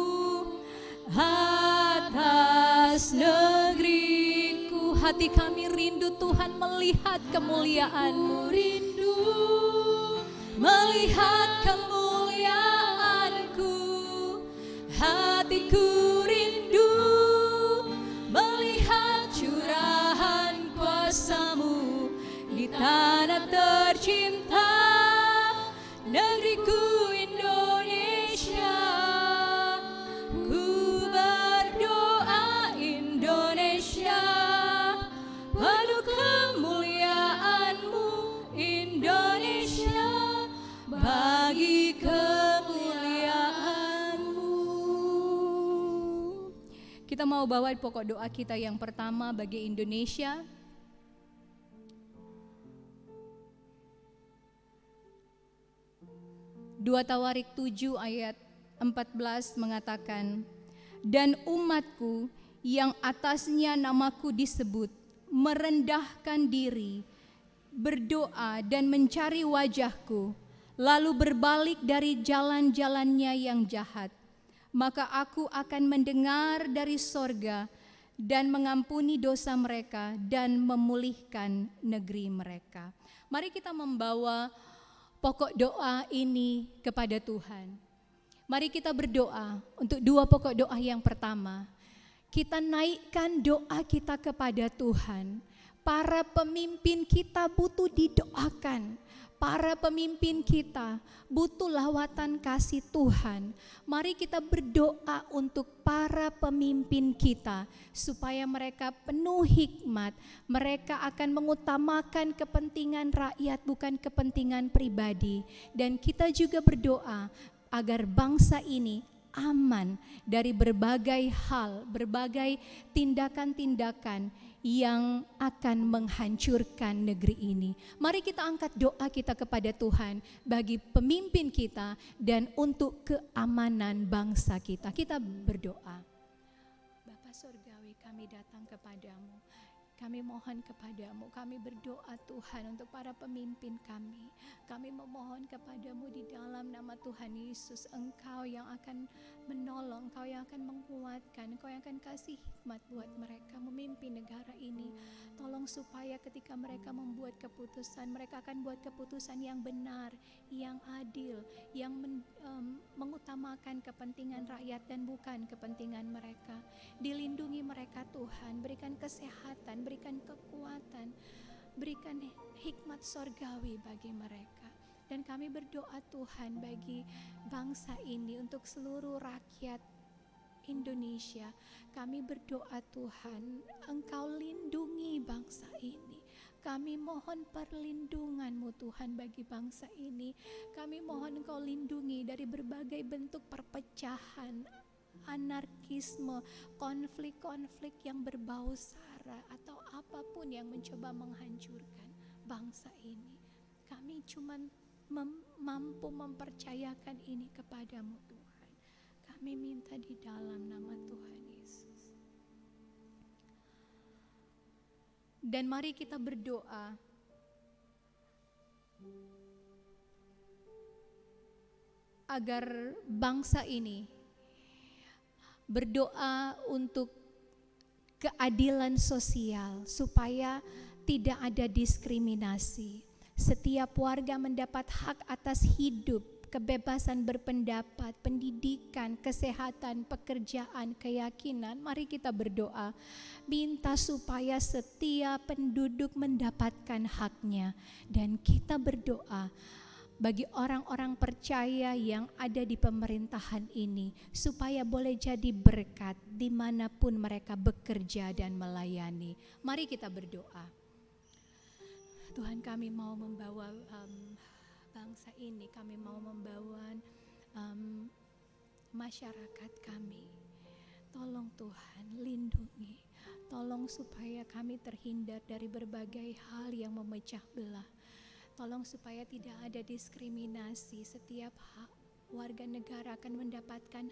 atas negeriku. Hati kami rindu Tuhan melihat kemuliaan-Mu, rindu melihat kemuliaan-Ku. Hatiku rindu melihat curahan kuasa-Mu di tanah tercinta, negeriku Indonesia. Ku berdoa Indonesia, penuh kemuliaan-Mu Indonesia, bagi kemuliaan-Mu. Kita mau bawa pokok doa kita yang pertama bagi Indonesia. Dua Tawarik 7 ayat 14 mengatakan, dan umatku yang atasnya namaku disebut merendahkan diri, berdoa dan mencari wajahku, lalu berbalik dari jalan-jalannya yang jahat, maka aku akan mendengar dari sorga dan mengampuni dosa mereka dan memulihkan negeri mereka. Mari kita membawa pokok doa ini kepada Tuhan. Mari kita berdoa untuk dua pokok doa. Yang pertama, kita naikkan doa kita kepada Tuhan. Para pemimpin kita butuh didoakan. Para pemimpin kita butuh lawatan kasih Tuhan. Mari kita berdoa untuk para pemimpin kita supaya mereka penuh hikmat. Mereka akan mengutamakan kepentingan rakyat bukan kepentingan pribadi. Dan kita juga berdoa agar bangsa ini aman dari berbagai hal, berbagai tindakan-tindakan yang akan menghancurkan negeri ini. Mari kita angkat doa kita kepada Tuhan bagi pemimpin kita dan untuk keamanan bangsa kita. Kita berdoa. Bapa Surgawi, kami datang kepadamu. Kami mohon kepadamu, kami berdoa Tuhan untuk para pemimpin kami. Kami memohon kepadamu di dalam nama Tuhan Yesus, Engkau yang akan menolong, Engkau yang akan menguatkan, Engkau yang akan kasih hikmat buat mereka memimpin negara ini. Tolong supaya ketika mereka membuat keputusan, mereka akan buat keputusan yang benar, yang adil, yang mengutamakan kepentingan rakyat dan bukan kepentingan mereka. Dilindungi mereka Tuhan, berikan kesehatan, berikan kekuatan, berikan hikmat sorgawi bagi mereka. Dan kami berdoa Tuhan bagi bangsa ini, untuk seluruh rakyat Indonesia. Kami berdoa Tuhan, Engkau lindungi bangsa ini. Kami mohon perlindungan-Mu Tuhan bagi bangsa ini. Kami mohon Engkau lindungi dari berbagai bentuk perpecahan, anarkisme, konflik-konflik yang berbau sara atau apapun yang mencoba menghancurkan bangsa ini. Kami cuma mampu mempercayakan ini kepadamu Tuhan. Kami minta di dalam nama Tuhan Yesus. Dan mari kita berdoa agar bangsa ini, berdoa untuk keadilan sosial supaya tidak ada diskriminasi. Setiap warga mendapat hak atas hidup, kebebasan berpendapat, pendidikan, kesehatan, pekerjaan, keyakinan. Mari kita berdoa, minta supaya setiap penduduk mendapatkan haknya. Dan kita berdoa bagi orang-orang percaya yang ada di pemerintahan ini, supaya boleh jadi berkat dimanapun mereka bekerja dan melayani. Mari kita berdoa. Tuhan, kami mau membawa bangsa ini, kami mau membawa masyarakat kami.
Tolong Tuhan lindungi, tolong supaya kami terhindar dari berbagai hal yang memecah belah. Tolong supaya tidak ada diskriminasi, setiap hak warga negara akan mendapatkan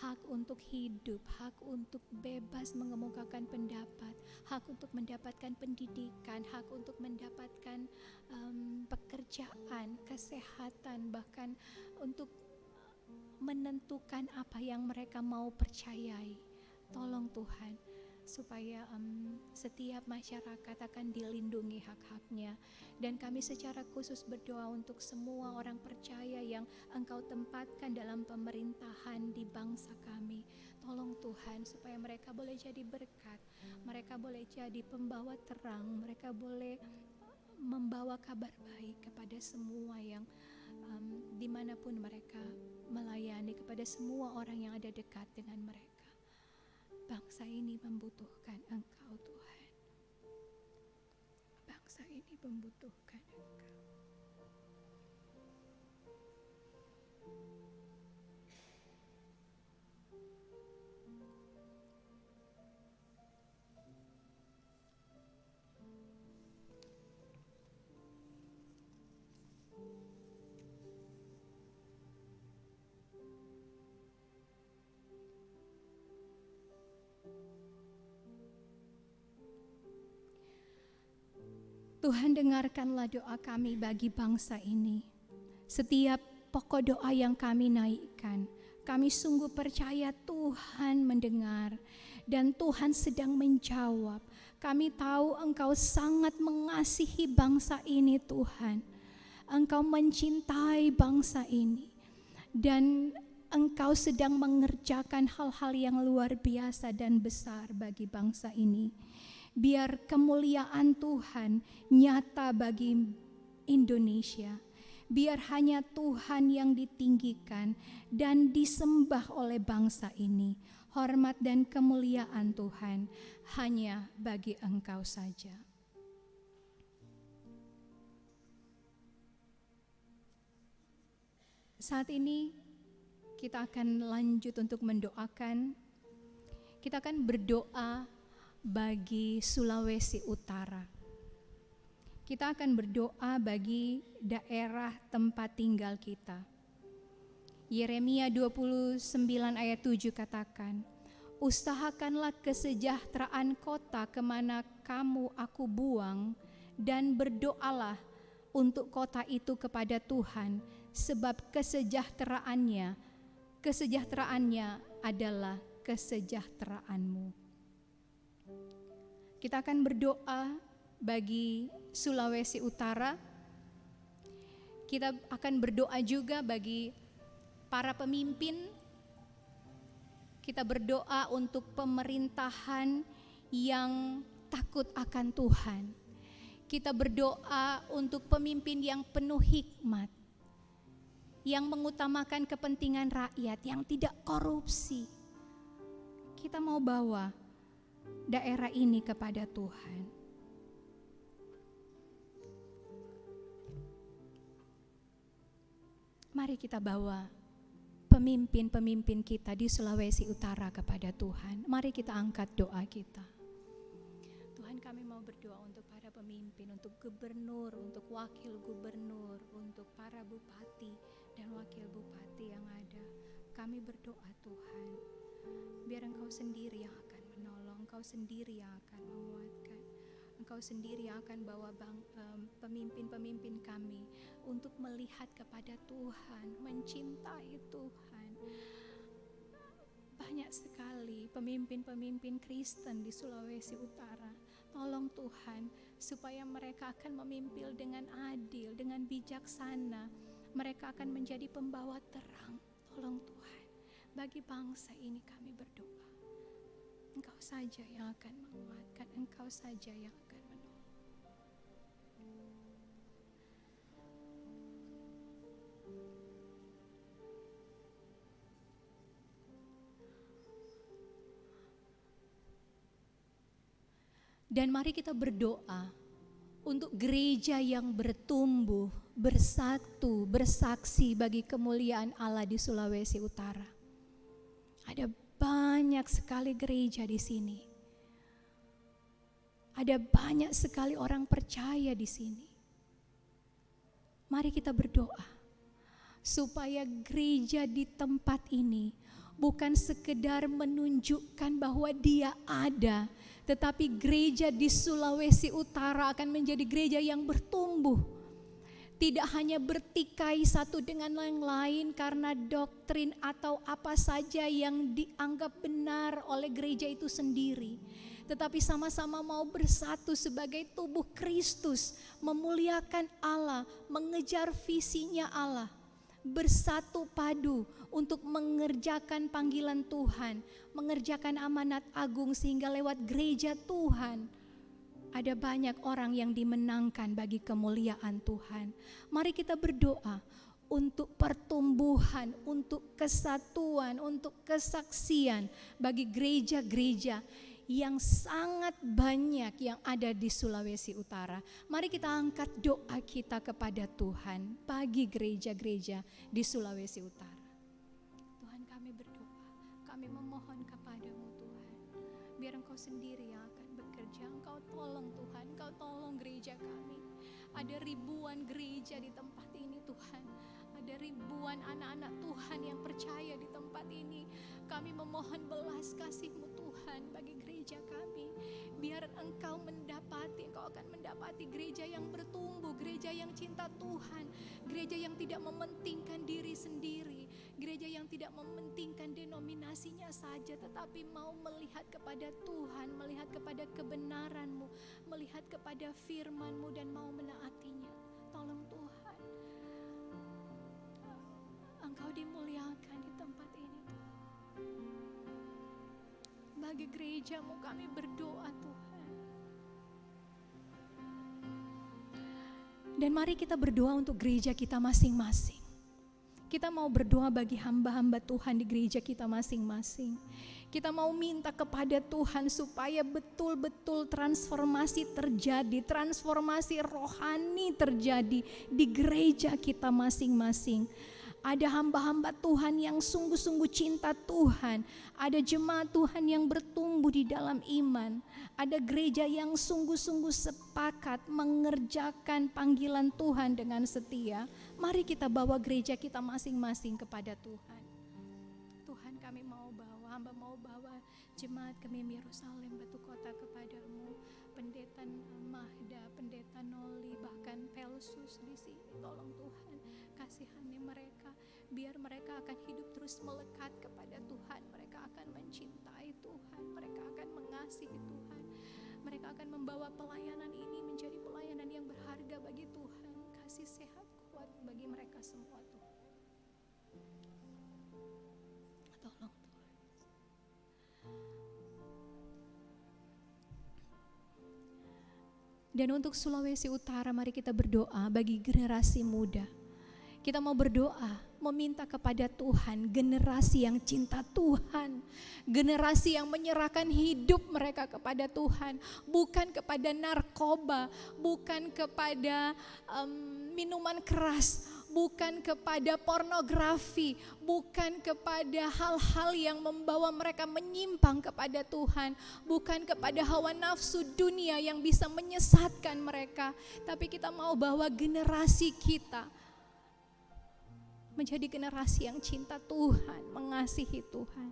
hak untuk hidup, hak untuk bebas mengemukakan pendapat, hak untuk mendapatkan pendidikan, hak untuk mendapatkan pekerjaan, kesehatan, bahkan untuk menentukan apa yang mereka mau percayai. Tolong Tuhan supaya setiap masyarakat akan dilindungi hak-haknya. Dan kami secara khusus berdoa untuk semua orang percaya yang Engkau tempatkan dalam pemerintahan di bangsa kami. Tolong Tuhan supaya mereka boleh jadi berkat, mereka boleh jadi pembawa terang, mereka boleh membawa kabar baik kepada semua yang dimanapun mereka melayani, kepada semua orang yang ada dekat dengan mereka. Bangsa ini membutuhkan Engkau Tuhan. Bangsa ini membutuhkan Engkau. Tuhan, dengarkanlah doa kami bagi bangsa ini. Setiap pokok doa yang kami naikkan, kami sungguh percaya Tuhan mendengar dan Tuhan sedang menjawab. Kami tahu Engkau sangat mengasihi bangsa ini Tuhan. Engkau mencintai bangsa ini dan Engkau sedang mengerjakan hal-hal yang luar biasa dan besar bagi bangsa ini. Biar kemuliaan Tuhan nyata bagi Indonesia. Biar hanya Tuhan yang ditinggikan dan disembah oleh bangsa ini. Hormat dan kemuliaan Tuhan hanya bagi Engkau saja. Saat ini kita akan lanjut untuk mendoakan. Kita akan berdoa bagi Sulawesi Utara. Kita akan berdoa bagi daerah tempat tinggal kita. Yeremia 29 ayat 7 katakan, usahakanlah kesejahteraan kota kemana aku buang, dan berdoalah untuk kota itu kepada Tuhan, sebab kesejahteraannya adalah kesejahteraanmu. Kita akan berdoa bagi Sulawesi Utara. Kita akan berdoa juga bagi para pemimpin. Kita berdoa untuk pemerintahan yang takut akan Tuhan. Kita berdoa untuk pemimpin yang penuh hikmat, yang mengutamakan kepentingan rakyat, yang tidak korupsi. Kita mau bawa daerah ini kepada Tuhan. Mari kita bawa pemimpin-pemimpin kita di Sulawesi Utara kepada Tuhan. Mari kita angkat doa kita. Tuhan, kami mau berdoa untuk para pemimpin, untuk gubernur, untuk wakil gubernur, untuk para bupati dan wakil bupati yang ada. Kami berdoa Tuhan, biar Engkau sendiri yang akan menolong, Engkau sendiri yang akan menguatkan, Engkau sendiri yang akan bawa pemimpin-pemimpin kami untuk melihat kepada Tuhan, mencintai Tuhan. Banyak sekali pemimpin-pemimpin Kristen di Sulawesi Utara. Tolong Tuhan, supaya mereka akan memimpin dengan adil, dengan bijaksana. Mereka akan menjadi pembawa terang. Tolong Tuhan, bagi bangsa ini kami berdoa. Engkau saja yang akan menguatkan, Engkau saja yang akan menolong. Dan mari kita berdoa untuk gereja yang bertumbuh, bersatu, bersaksi bagi kemuliaan Allah di Sulawesi Utara. Ada banyak sekali gereja di sini. Ada banyak sekali orang percaya di sini. Mari kita berdoa supaya gereja di tempat ini bukan sekedar menunjukkan bahwa dia ada, tetapi gereja di Sulawesi Utara akan menjadi gereja yang bertumbuh. Tidak hanya bertikai satu dengan yang lain karena doktrin atau apa saja yang dianggap benar oleh gereja itu sendiri, tetapi sama-sama mau bersatu sebagai tubuh Kristus, memuliakan Allah, mengejar visinya Allah, bersatu padu untuk mengerjakan panggilan Tuhan, mengerjakan amanat agung, sehingga lewat gereja Tuhan ada banyak orang yang dimenangkan bagi kemuliaan Tuhan. Mari kita berdoa untuk pertumbuhan, untuk kesatuan, untuk kesaksian bagi gereja-gereja yang sangat banyak yang ada di Sulawesi Utara. Mari kita angkat doa kita kepada Tuhan bagi gereja-gereja di Sulawesi Utara. Tuhan, kami berdoa, kami memohon kepadamu Tuhan, biar Engkau sendiri yang akan bekerja. Engkau tolong Tuhan, Engkau tolong gereja kami. Ada ribuan gereja di tempat ini Tuhan, ada ribuan anak-anak Tuhan yang percaya di tempat ini. Kami memohon belas kasih-Mu Tuhan bagi gereja kami. Biar Engkau akan mendapati gereja yang bertumbuh, gereja yang cinta Tuhan, gereja yang tidak mementingkan diri sendiri, gereja yang tidak mementingkan denominasinya saja, tetapi mau melihat kepada Tuhan, melihat kepada kebenaran-Mu, melihat kepada firman-Mu dan mau menaatinya. Tolong Tuhan, Engkau dimuliakan di tempat ini Tuhan. Bagi gereja-Mu kami berdoa Tuhan. Dan mari kita berdoa untuk gereja kita masing-masing. Kita mau berdoa bagi hamba-hamba Tuhan di gereja kita masing-masing. Kita mau minta kepada Tuhan supaya betul-betul transformasi terjadi, transformasi rohani terjadi di gereja kita masing-masing. Ada hamba-hamba Tuhan yang sungguh-sungguh cinta Tuhan. Ada jemaat Tuhan yang bertumbuh di dalam iman. Ada gereja yang sungguh-sungguh sepakat mengerjakan panggilan Tuhan dengan setia. Mari kita bawa gereja kita masing-masing kepada Tuhan. Tuhan, kami mau bawa, hamba mau bawa jemaat kami Yerusalem Batu Kota kepadamu. Pendeta Mahda, Pendeta Noli, bahkan Pelsus di sini. Tolong Tuhan, kasihani mereka, biar mereka akan hidup terus melekat kepada Tuhan. Mereka akan mencintai Tuhan, mereka akan mengasihi Tuhan, mereka akan membawa pelayanan ini menjadi pelayanan yang berharga bagi Tuhan. Kasih sehat kuat bagi mereka semua Tuhan. Tolong Tuhan. Dan untuk Sulawesi Utara, mari kita berdoa bagi generasi muda. Kita mau berdoa, meminta kepada Tuhan generasi yang cinta Tuhan, generasi yang menyerahkan hidup mereka kepada Tuhan, bukan kepada narkoba, bukan kepada minuman keras, bukan kepada pornografi, bukan kepada hal-hal yang membawa mereka menyimpang kepada Tuhan, bukan kepada hawa nafsu dunia yang bisa menyesatkan mereka, tapi kita mau bawa generasi kita menjadi generasi yang cinta Tuhan, mengasihi Tuhan.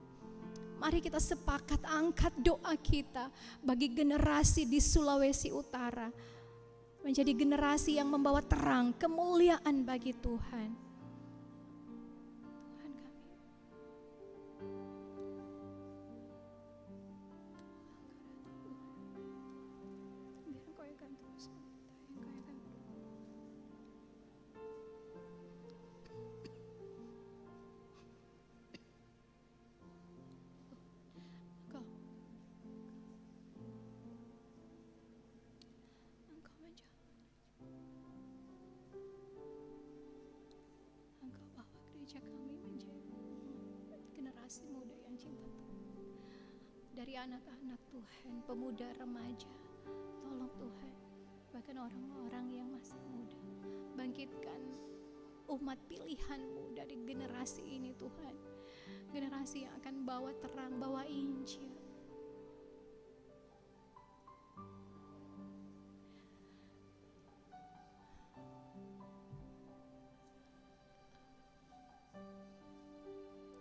Mari kita sepakat angkat doa kita bagi generasi di Sulawesi Utara, menjadi generasi yang membawa terang, kemuliaan bagi Tuhan. Tuhan kami. Biar Engkau yang akan terus menyertai, Engkau yang akan Engkau bawa gereja kami menjadi generasi muda yang cinta Tuhan. Dari anak-anak Tuhan, pemuda, remaja, tolong Tuhan, bahkan orang-orang yang masih muda, bangkitkan umat pilihan-Mu dari generasi ini Tuhan. generasi yang akan bawa terang, bawa Injil.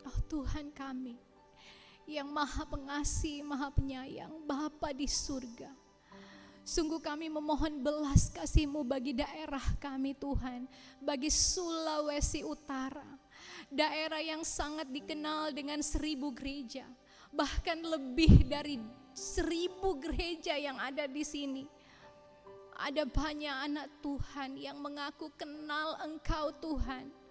Oh Tuhan kami yang Maha Pengasih, Maha Penyayang, Bapa di surga, sungguh kami memohon belas kasih-Mu bagi daerah kami Tuhan, bagi Sulawesi Utara, daerah yang sangat dikenal dengan 1000 gereja, bahkan lebih dari 1000 gereja yang ada di sini. Ada banyak anak Tuhan yang mengaku kenal Engkau Tuhan.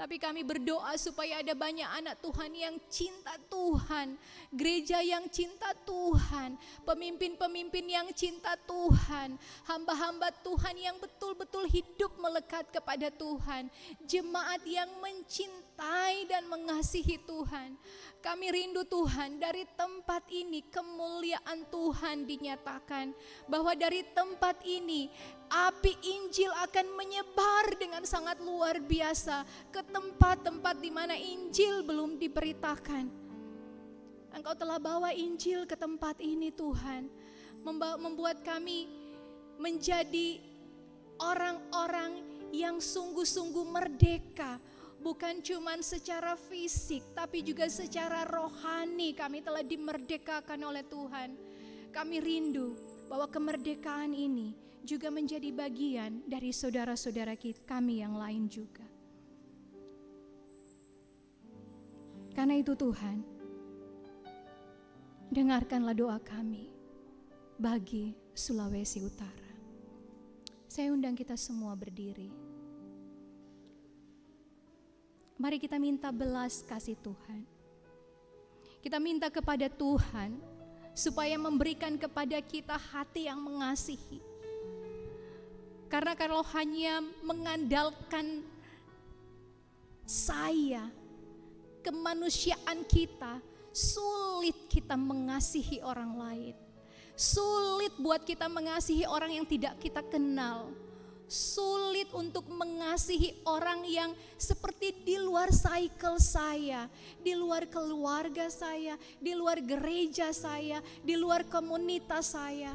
Tapi kami berdoa supaya ada banyak anak Tuhan yang cinta Tuhan, gereja yang cinta Tuhan, pemimpin-pemimpin yang cinta Tuhan, hamba-hamba Tuhan yang betul-betul hidup melekat kepada Tuhan, jemaat yang mencintai dan mengasihi Tuhan. Kami rindu Tuhan, dari tempat ini kemuliaan Tuhan dinyatakan, bahwa dari tempat ini api Injil akan menyebar dengan sangat luar biasa ke tempat-tempat di mana Injil belum diberitakan. Engkau telah bawa Injil ke tempat ini Tuhan, membuat kami menjadi orang-orang yang sungguh-sungguh merdeka. Bukan cuma secara fisik, tapi juga secara rohani kami telah dimerdekakan oleh Tuhan. Kami rindu bahwa kemerdekaan ini juga menjadi bagian dari saudara-saudara kami yang lain juga. Karena itu Tuhan, dengarkanlah doa kami bagi Sulawesi Utara. Saya undang kita semua berdiri. Mari kita minta belas kasih Tuhan. Kita minta kepada Tuhan supaya memberikan kepada kita hati yang mengasihi. Karena kalau hanya mengandalkan saya, kemanusiaan kita, sulit kita mengasihi orang lain. Sulit buat kita mengasihi orang yang tidak kita kenal. Sulit untuk mengasihi orang yang seperti di luar cycle saya, di luar keluarga saya, di luar gereja saya, di luar komunitas saya.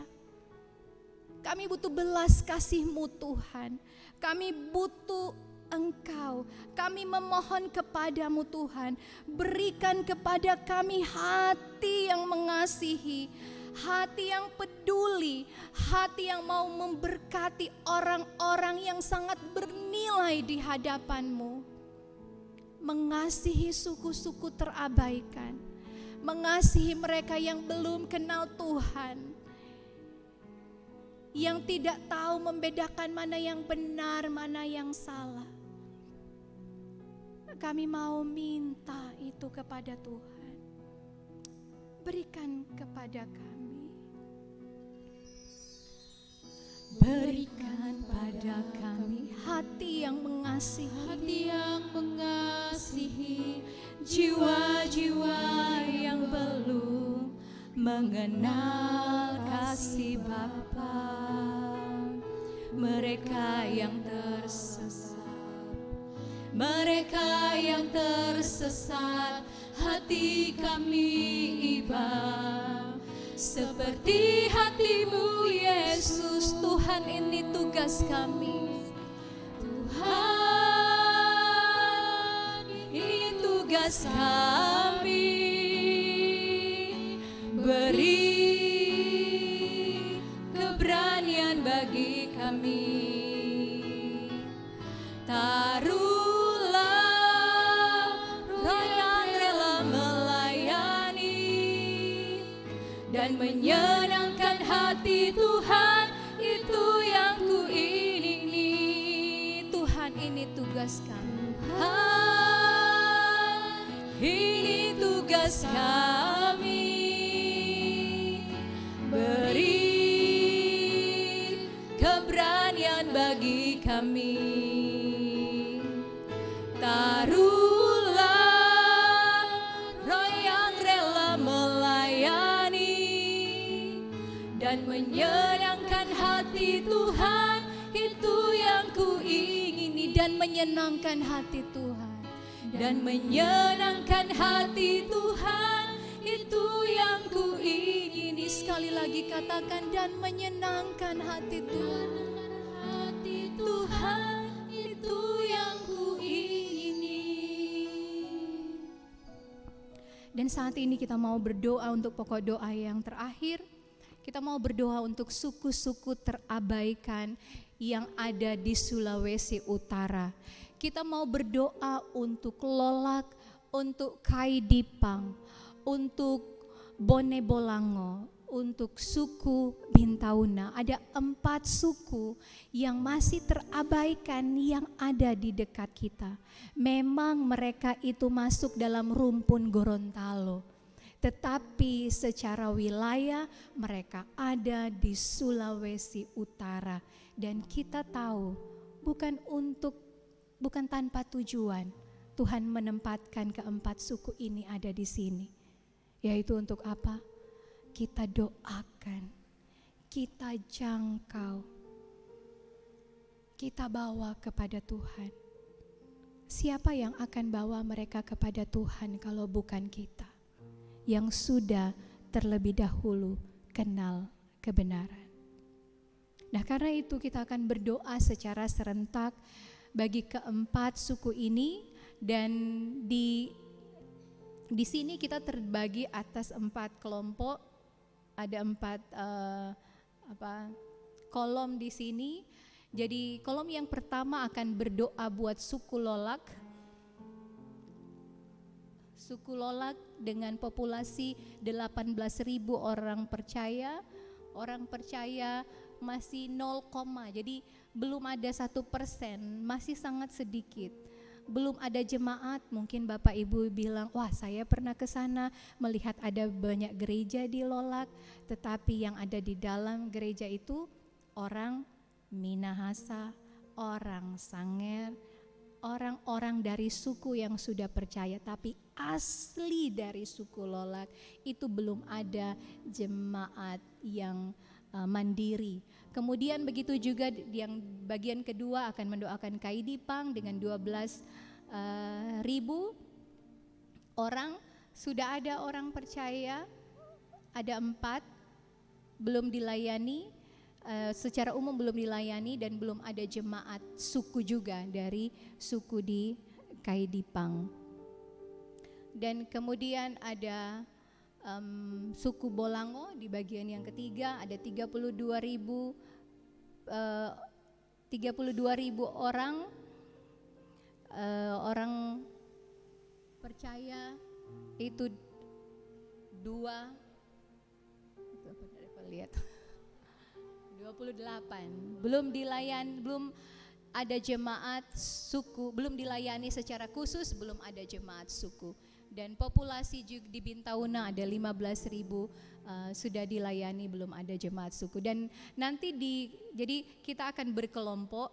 Kami butuh belas kasih-Mu Tuhan. Kami butuh Engkau. Kami memohon kepadamu Tuhan, berikan kepada kami hati yang mengasihi, hati yang peduli, hati yang mau memberkati orang-orang yang sangat bernilai di hadapan-Mu. Mengasihi suku-suku terabaikan, mengasihi mereka yang belum kenal Tuhan, yang tidak tahu membedakan mana yang benar, mana yang salah. Kami mau minta itu kepada Tuhan. Berikan kepada kami. Berikan pada kami hati yang mengasihi,
hati yang mengasihi, jiwa-jiwa yang belum mengenal kasih Bapa. Mereka yang tersesat, hati kami iba seperti hati-Mu Yesus. Tuhan, ini tugas kami. Tuhan, ini tugas kami. Beri keberanian bagi kami. Taruhlah roh yang rela melayani dan menyenangkan hati Tuhan, itu yang ku ingini. Tuhan, ini tugas kami. Tuhan, ini tugas kami. Beri keberanian bagi kami. Taruhlah roh yang rela melayani dan menyenangkan hati Tuhan, itu yang ku ingini. Dan menyenangkan hati Tuhan, dan menyenangkan hati Tuhan, itu yang ku ingini. Sekali lagi katakan, dan menyenangkan hati Tuhan. Tuhan, itu yang ku ingini.
Dan saat ini kita mau berdoa untuk pokok doa yang terakhir. Kita mau berdoa untuk suku-suku terabaikan yang ada di Sulawesi Utara. Kita mau berdoa untuk Lolak, untuk Kaidipang, untuk Bone Bolango, untuk suku Bintauna. Ada 4 suku yang masih terabaikan yang ada di dekat kita. Memang mereka itu masuk dalam rumpun Gorontalo, tetapi secara wilayah mereka ada di Sulawesi Utara. Dan kita tahu bukan tanpa tujuan Tuhan menempatkan ke-4 suku ini ada di sini. Yaitu untuk apa? Kita doakan, kita jangkau, kita bawa kepada Tuhan. Siapa yang akan bawa mereka kepada Tuhan kalau bukan kita, yang sudah terlebih dahulu kenal kebenaran. Nah, karena itu kita akan berdoa secara serentak bagi ke-4 suku ini, dan di sini kita terbagi atas 4 kelompok. Ada 4 kolom di sini. Jadi kolom yang pertama akan berdoa buat suku Lolak. Suku Lolak dengan populasi 18.000 orang percaya. Orang percaya masih 0, jadi belum ada 1%, masih sangat sedikit. Belum ada jemaat. Mungkin Bapak Ibu bilang, wah saya pernah ke sana melihat ada banyak gereja di Lolak, tetapi yang ada di dalam gereja itu orang Minahasa, orang Sanger, orang-orang dari suku yang sudah percaya, tapi asli dari suku Lolak itu belum ada jemaat yang mandiri. Kemudian begitu juga yang bagian kedua akan mendoakan Kaidipang dengan 12.000 orang. Sudah ada orang percaya, ada 4 belum dilayani, secara umum belum dilayani, dan belum ada jemaat suku juga dari suku di Kaidipang. Dan kemudian ada suku Bolango di bagian yang ketiga, ada 32.000 orang orang percaya. Itu 28 belum ada jemaat suku, belum dilayani secara khusus, belum ada jemaat suku. Dan populasi juga di Bintauna ada 15.000 sudah dilayani, belum ada jemaat suku. Dan nanti jadi kita akan berkelompok,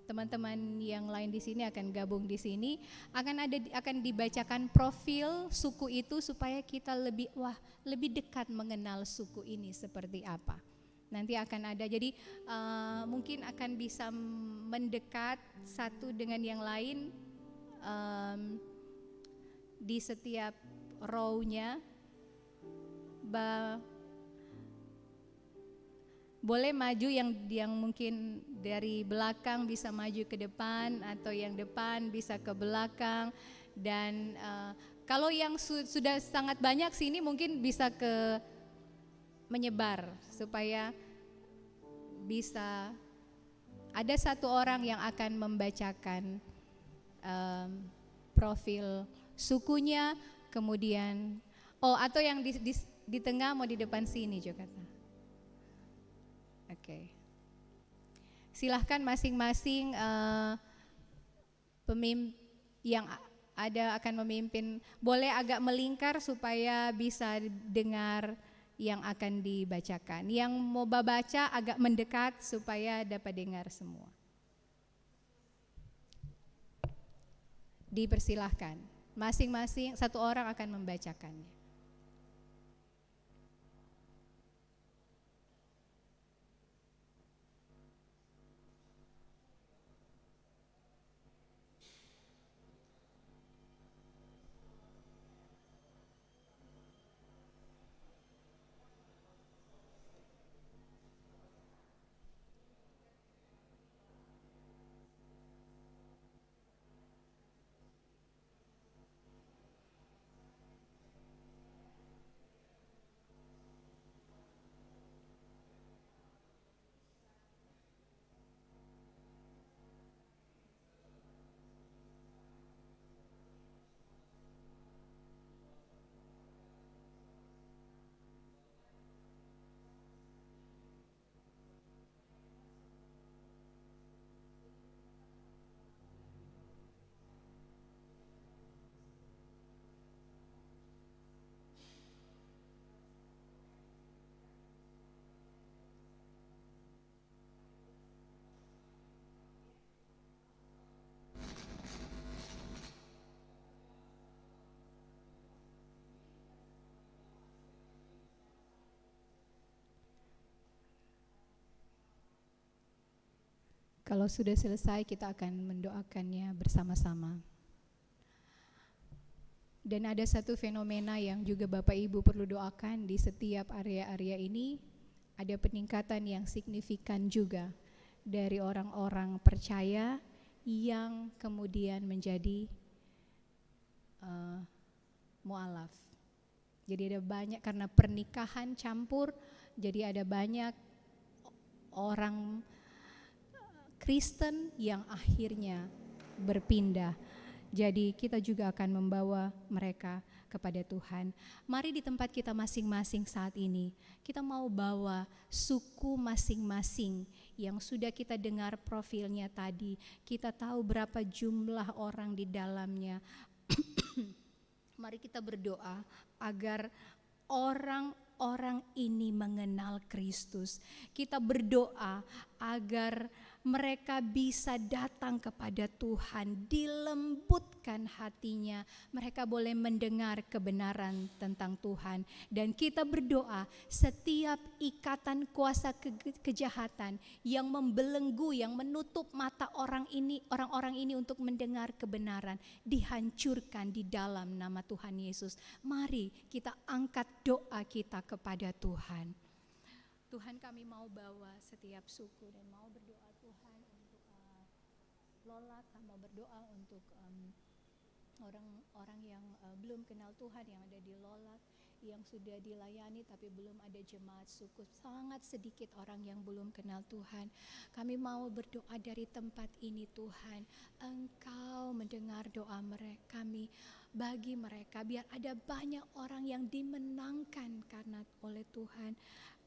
teman-teman yang lain di sini akan gabung di sini, akan dibacakan profil suku itu supaya kita lebih dekat mengenal suku ini seperti apa. Nanti akan ada, jadi mungkin akan bisa mendekat satu dengan yang lain. Di setiap row-nya boleh maju, yang mungkin dari belakang bisa maju ke depan, atau yang depan bisa ke belakang. Dan kalau yang sudah sangat banyak sini mungkin bisa ke menyebar, supaya bisa ada satu orang yang akan membacakan profil sukunya. Kemudian atau yang di tengah mau di depan sini juga. Oke. Silahkan masing-masing pemimpin yang ada akan memimpin, boleh agak melingkar supaya bisa dengar yang akan dibacakan. Yang mau baca agak mendekat supaya dapat dengar semua. Dipersilahkan. Masing-masing satu orang akan membacakannya.
Kalau sudah selesai, kita akan mendoakannya bersama-sama. Dan ada satu fenomena yang juga Bapak Ibu perlu doakan di setiap area-area ini, ada peningkatan yang signifikan juga dari orang-orang percaya yang kemudian menjadi mu'alaf. Jadi ada banyak, karena pernikahan campur, jadi ada banyak orang Kristen yang akhirnya berpindah. Jadi kita juga akan membawa mereka kepada Tuhan. Mari di tempat kita masing-masing saat ini, kita mau bawa suku masing-masing yang sudah kita dengar profilnya tadi. Kita tahu berapa jumlah orang di dalamnya. Mari kita berdoa agar orang-orang ini mengenal Kristus. Kita berdoa agar mereka bisa datang kepada Tuhan, dilembutkan hatinya, mereka boleh mendengar kebenaran tentang Tuhan. Dan kita berdoa setiap ikatan kuasa kejahatan yang membelenggu, yang menutup mata orang-orang ini untuk mendengar kebenaran, dihancurkan di dalam nama Tuhan Yesus. Mari kita angkat doa kita kepada Tuhan. Tuhan, kami mau bawa setiap suku dan mau berdoa Tuhan untuk Lolak, mau berdoa untuk orang-orang yang belum kenal Tuhan yang ada di Lolak, yang sudah dilayani tapi belum ada jemaat suku. Sangat sedikit orang yang belum kenal Tuhan. Kami mau berdoa dari tempat ini Tuhan, Engkau mendengar doa mereka, kami bagi mereka, biar ada banyak orang yang dimenangkan karena oleh Tuhan.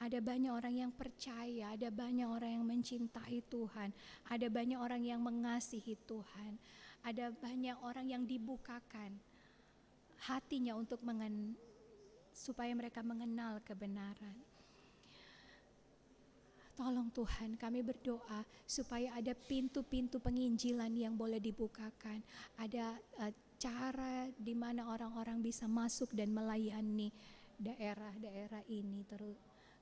Ada banyak orang yang percaya, ada banyak orang yang mencintai Tuhan, ada banyak orang yang mengasihi Tuhan, ada banyak orang yang dibukakan hatinya untuk supaya mereka mengenal kebenaran. Tolong Tuhan, kami berdoa supaya ada pintu-pintu penginjilan yang boleh dibukakan, ada cara di mana orang-orang bisa masuk dan melayani daerah-daerah ini. Terus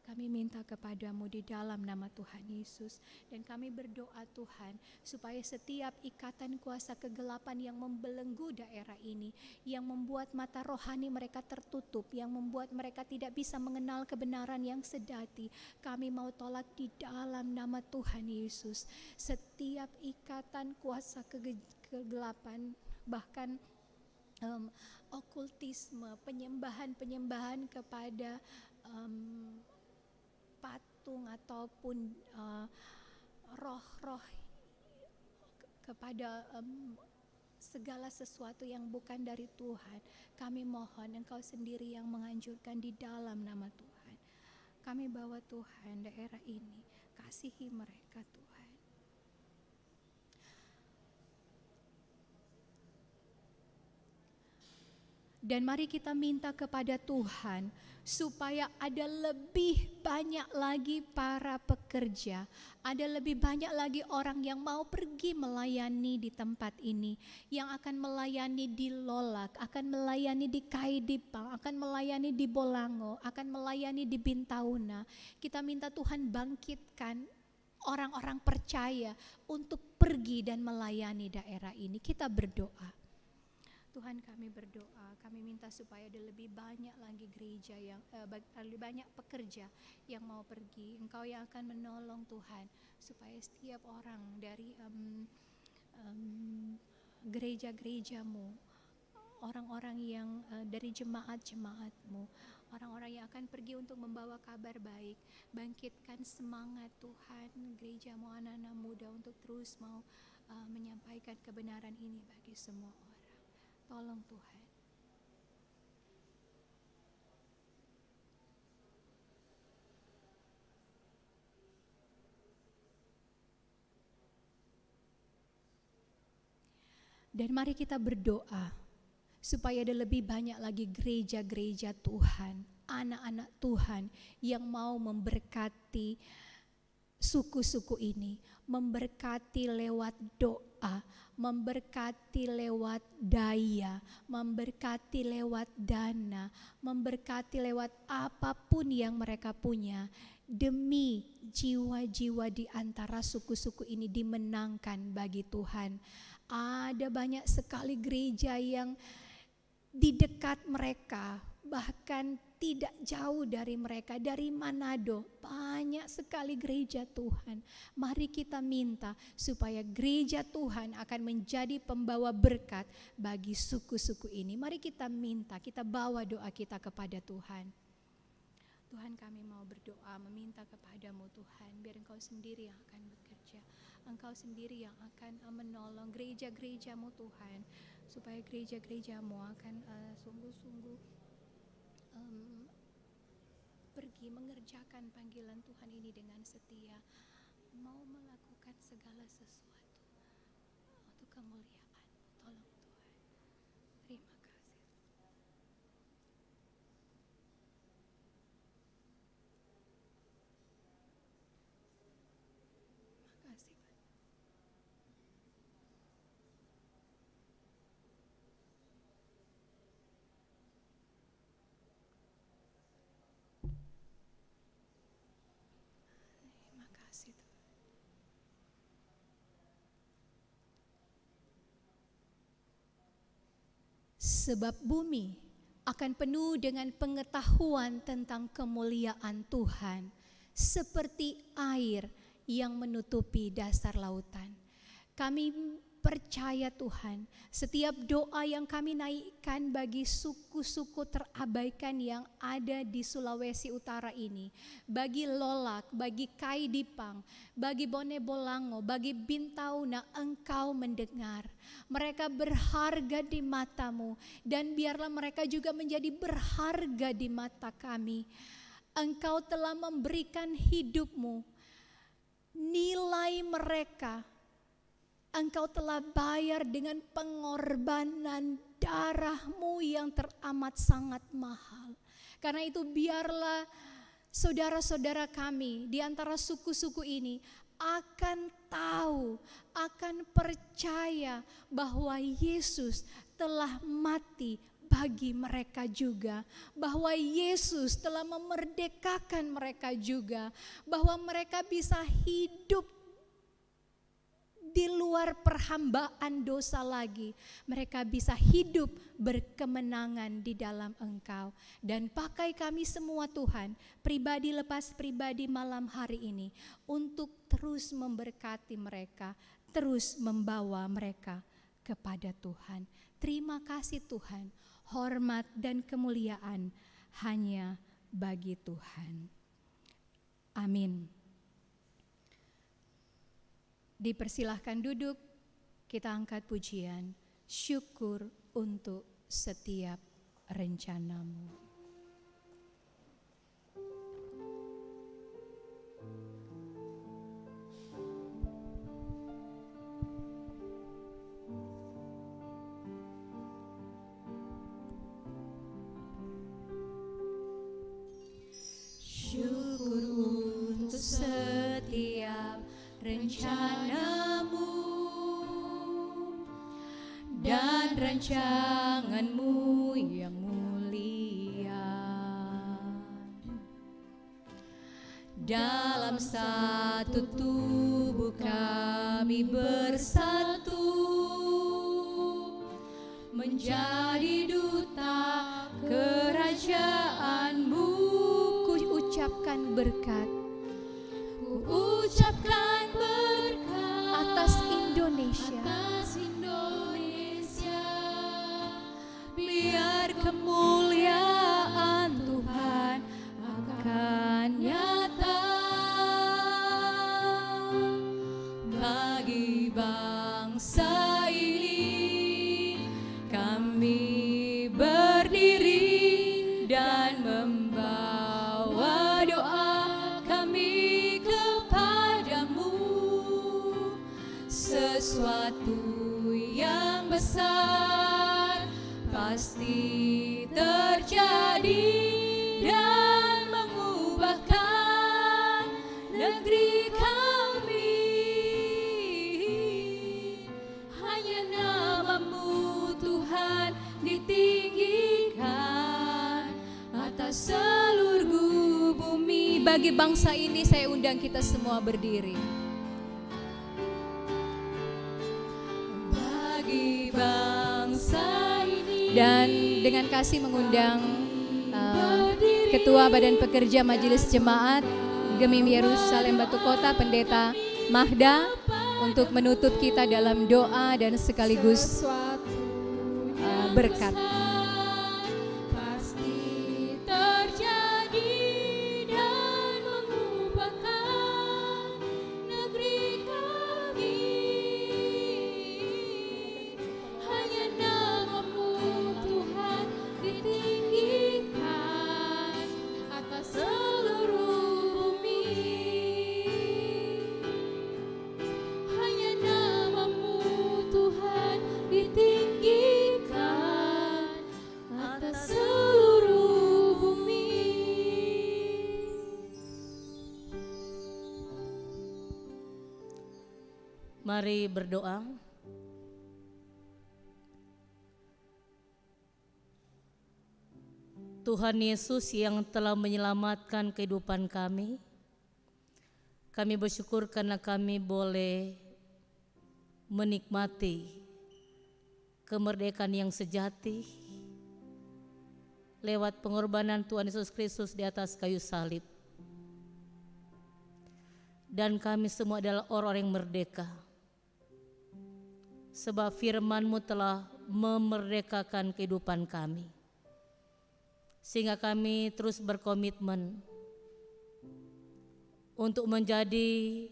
kami minta kepadamu di dalam nama Tuhan Yesus. Dan kami berdoa Tuhan, supaya setiap ikatan kuasa kegelapan yang membelenggu daerah ini, yang membuat mata rohani mereka tertutup, yang membuat mereka tidak bisa mengenal kebenaran yang sejati, kami mau tolak di dalam nama Tuhan Yesus. Setiap ikatan kuasa kegelapan, bahkan okultisme, penyembahan kepada patung ataupun roh-roh, kepada segala sesuatu yang bukan dari Tuhan, kami mohon Engkau sendiri yang menganjurkan di dalam nama Tuhan. Kami bawa Tuhan daerah ini, kasihi mereka Tuhan. Dan mari kita minta kepada Tuhan supaya ada lebih banyak lagi para pekerja, ada lebih banyak lagi orang yang mau pergi melayani di tempat ini, yang akan melayani di Lolak, akan melayani di Kaidipang, akan melayani di Bolango, akan melayani di Bintauna. Kita minta Tuhan bangkitkan orang-orang percaya untuk pergi dan melayani daerah ini. Kita berdoa. Tuhan, kami berdoa, kami minta supaya ada lebih banyak lagi gereja yang lebih banyak pekerja yang mau pergi. Engkau yang akan menolong Tuhan, supaya setiap orang dari gereja-gerejamu, orang-orang yang dari jemaat-jemaatmu, orang-orang yang akan pergi untuk membawa kabar baik, bangkitkan semangat Tuhan gerejamu, anak-anak muda untuk terus mau menyampaikan kebenaran ini bagi semua orang. Tolong Tuhan. Dan mari kita berdoa supaya ada lebih banyak lagi gereja-gereja Tuhan, anak-anak Tuhan yang mau memberkati suku-suku ini, memberkati lewat doa, memberkati lewat daya, memberkati lewat dana, memberkati lewat apapun yang mereka punya,
demi jiwa-jiwa di antara suku-suku ini dimenangkan bagi Tuhan. Ada banyak sekali gereja yang di dekat mereka, bahkan tidak jauh dari mereka, dari Manado, banyak sekali gereja Tuhan. Mari kita minta supaya gereja Tuhan akan menjadi pembawa berkat bagi suku-suku ini. Mari kita minta, kita bawa doa kita kepada Tuhan. Tuhan, kami mau berdoa, meminta kepadamu Tuhan, biar Engkau sendiri yang akan bekerja. Engkau sendiri yang akan menolong gereja-gerejamu Tuhan, supaya gereja-gerejamu akan sungguh-sungguh pergi mengerjakan panggilan Tuhan ini dengan setia, mau melakukan segala sesuatu untuk kemuliaan. Tolong Tuhan. Terima kasih. Terima kasih Pak. Terima kasih Tuhan. Sebab bumi akan penuh dengan pengetahuan tentang kemuliaan Tuhan, seperti air yang menutupi dasar lautan. Kami percaya Tuhan, setiap doa yang kami naikkan bagi suku-suku terabaikan yang ada di Sulawesi Utara ini, bagi Lolak, bagi Kai Dipang, bagi Bone Bolango, bagi Bintauna, Engkau mendengar. Mereka berharga di matamu, dan biarlah mereka juga menjadi berharga di mata kami. Engkau telah memberikan hidupmu, nilai mereka Engkau telah bayar dengan pengorbanan darahmu yang teramat sangat mahal. Karena itu biarlah saudara-saudara kami di antara suku-suku ini akan tahu, akan percaya bahwa Yesus telah mati bagi mereka juga, bahwa Yesus telah memerdekakan mereka juga, bahwa mereka bisa hidup di luar perhambaan dosa lagi. Mereka bisa hidup berkemenangan di dalam Engkau. Dan pakai kami semua Tuhan, pribadi lepas pribadi malam hari ini, untuk terus memberkati mereka, terus membawa mereka kepada Tuhan. Terima kasih Tuhan, hormat dan kemuliaan hanya bagi Tuhan. Amin. Dipersilahkan duduk, kita angkat pujian, syukur untuk setiap rencanamu.
Syukur untuk setiap rencanamu dan rancanganmu yang mulia. Dalam satu tubuh kami bersatu, menjadi duta kerajaanmu.
Ku ucapkan berkat,
ku ucapkan berkat
atas Indonesia.
Biar kemuliaan Tuhan akan nyata bagi bangsa ini. Kami berdiri dan membawa doa kami kepadamu. Sesuatu yang besar pasti terjadi dan mengubahkan negeri kami. Hanya namamu Tuhan ditinggikan atas seluruh bumi. bagi bangsa ini, saya undang kita semua berdiri. Bagi bangsa ini. Dan dengan kasih mengundang Ketua Badan Pekerja Majelis Jemaat Gemim Yerusalem Batu Kota, Pendeta Mahda, untuk menutup kita dalam doa dan sekaligus berkat.
Mari berdoa. Tuhan Yesus yang telah menyelamatkan kehidupan kami bersyukur karena kami boleh menikmati kemerdekaan yang sejati lewat pengorbanan Tuhan Yesus Kristus di atas kayu salib. Dan kami semua adalah orang-orang yang merdeka, sebab firman-Mu telah memerdekakan kehidupan kami. Sehingga kami terus berkomitmen untuk menjadi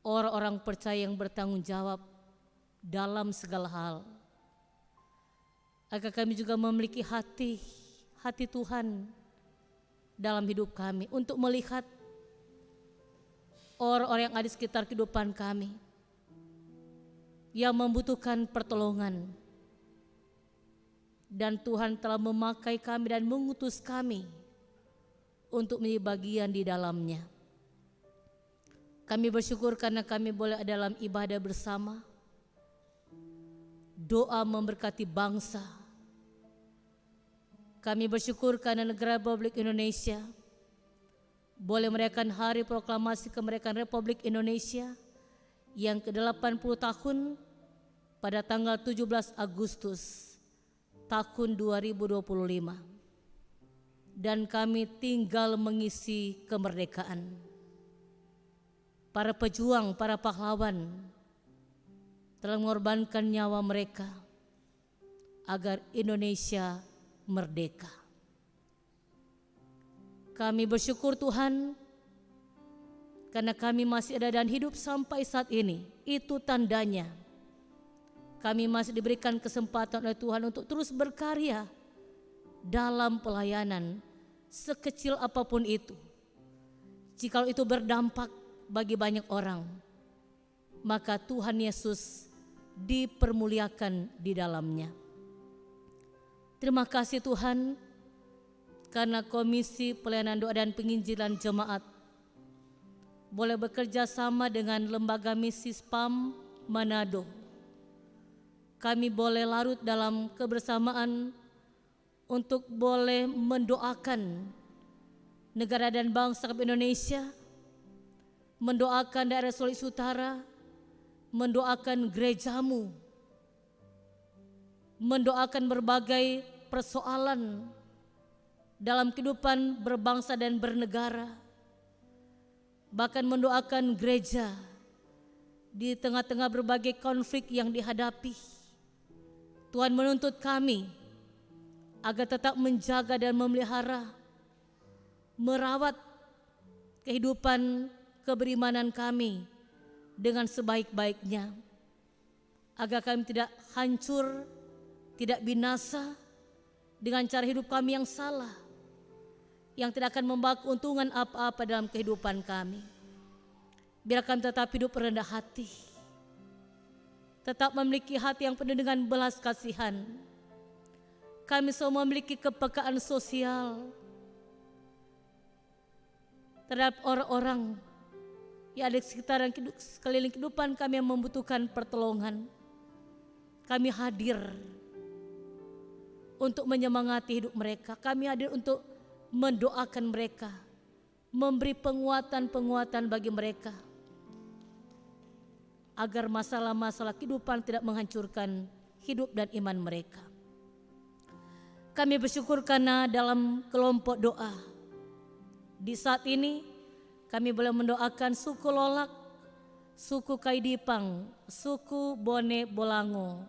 orang-orang percaya yang bertanggung jawab dalam segala hal. Agar kami juga memiliki hati Tuhan dalam hidup kami, untuk melihat orang-orang yang ada di sekitar kehidupan kami yang membutuhkan pertolongan, dan Tuhan telah memakai kami dan mengutus kami untuk menjadi bagian di dalamnya. Kami bersyukur karena kami boleh ada dalam ibadah bersama, doa memberkati bangsa. Kami bersyukur karena negara Republik Indonesia boleh merayakan hari proklamasi kemerdekaan Republik Indonesia yang ke-80 tahun pada tanggal 17 Agustus tahun 2025. Dan kami tinggal mengisi kemerdekaan. Para pejuang, para pahlawan telah mengorbankan nyawa mereka agar Indonesia merdeka. Kami bersyukur Tuhan karena kami masih ada dan hidup sampai saat ini. Itu tandanya kami masih diberikan kesempatan oleh Tuhan untuk terus berkarya dalam pelayanan sekecil apapun itu. Jika itu berdampak bagi banyak orang, maka Tuhan Yesus dipermuliakan di dalamnya. Terima kasih Tuhan karena Komisi Pelayanan Doa dan Penginjilan Jemaat boleh bekerja sama dengan Lembaga Misi SPAM Manado. Kami boleh larut dalam kebersamaan untuk boleh mendoakan negara dan bangsa Indonesia, mendoakan daerah Sulawesi Utara, mendoakan gerejamu, mendoakan berbagai persoalan dalam kehidupan berbangsa dan bernegara, bahkan mendoakan gereja di tengah-tengah berbagai konflik yang dihadapi. Tuhan menuntut kami agar tetap menjaga dan memelihara, merawat kehidupan keberimanan kami dengan sebaik-baiknya, agar kami tidak hancur, tidak binasa dengan cara hidup kami yang salah, yang tidak akan membawa keuntungan apa-apa dalam kehidupan kami. Biar kami tetap hidup rendah hati, tetap memiliki hati yang penuh dengan belas kasihan. Kami semua memiliki kepekaan sosial terhadap orang-orang yang ada di sekitaran sekeliling kehidupan kami yang membutuhkan pertolongan. Kami hadir untuk menyemangati hidup mereka. Kami hadir untuk mendoakan mereka, memberi penguatan-penguatan bagi mereka, agar masalah-masalah kehidupan tidak menghancurkan hidup dan iman mereka. Kami bersyukur karena dalam kelompok doa di saat ini kami boleh mendoakan suku Lolak, suku Kaidipang, suku Bone Bolango,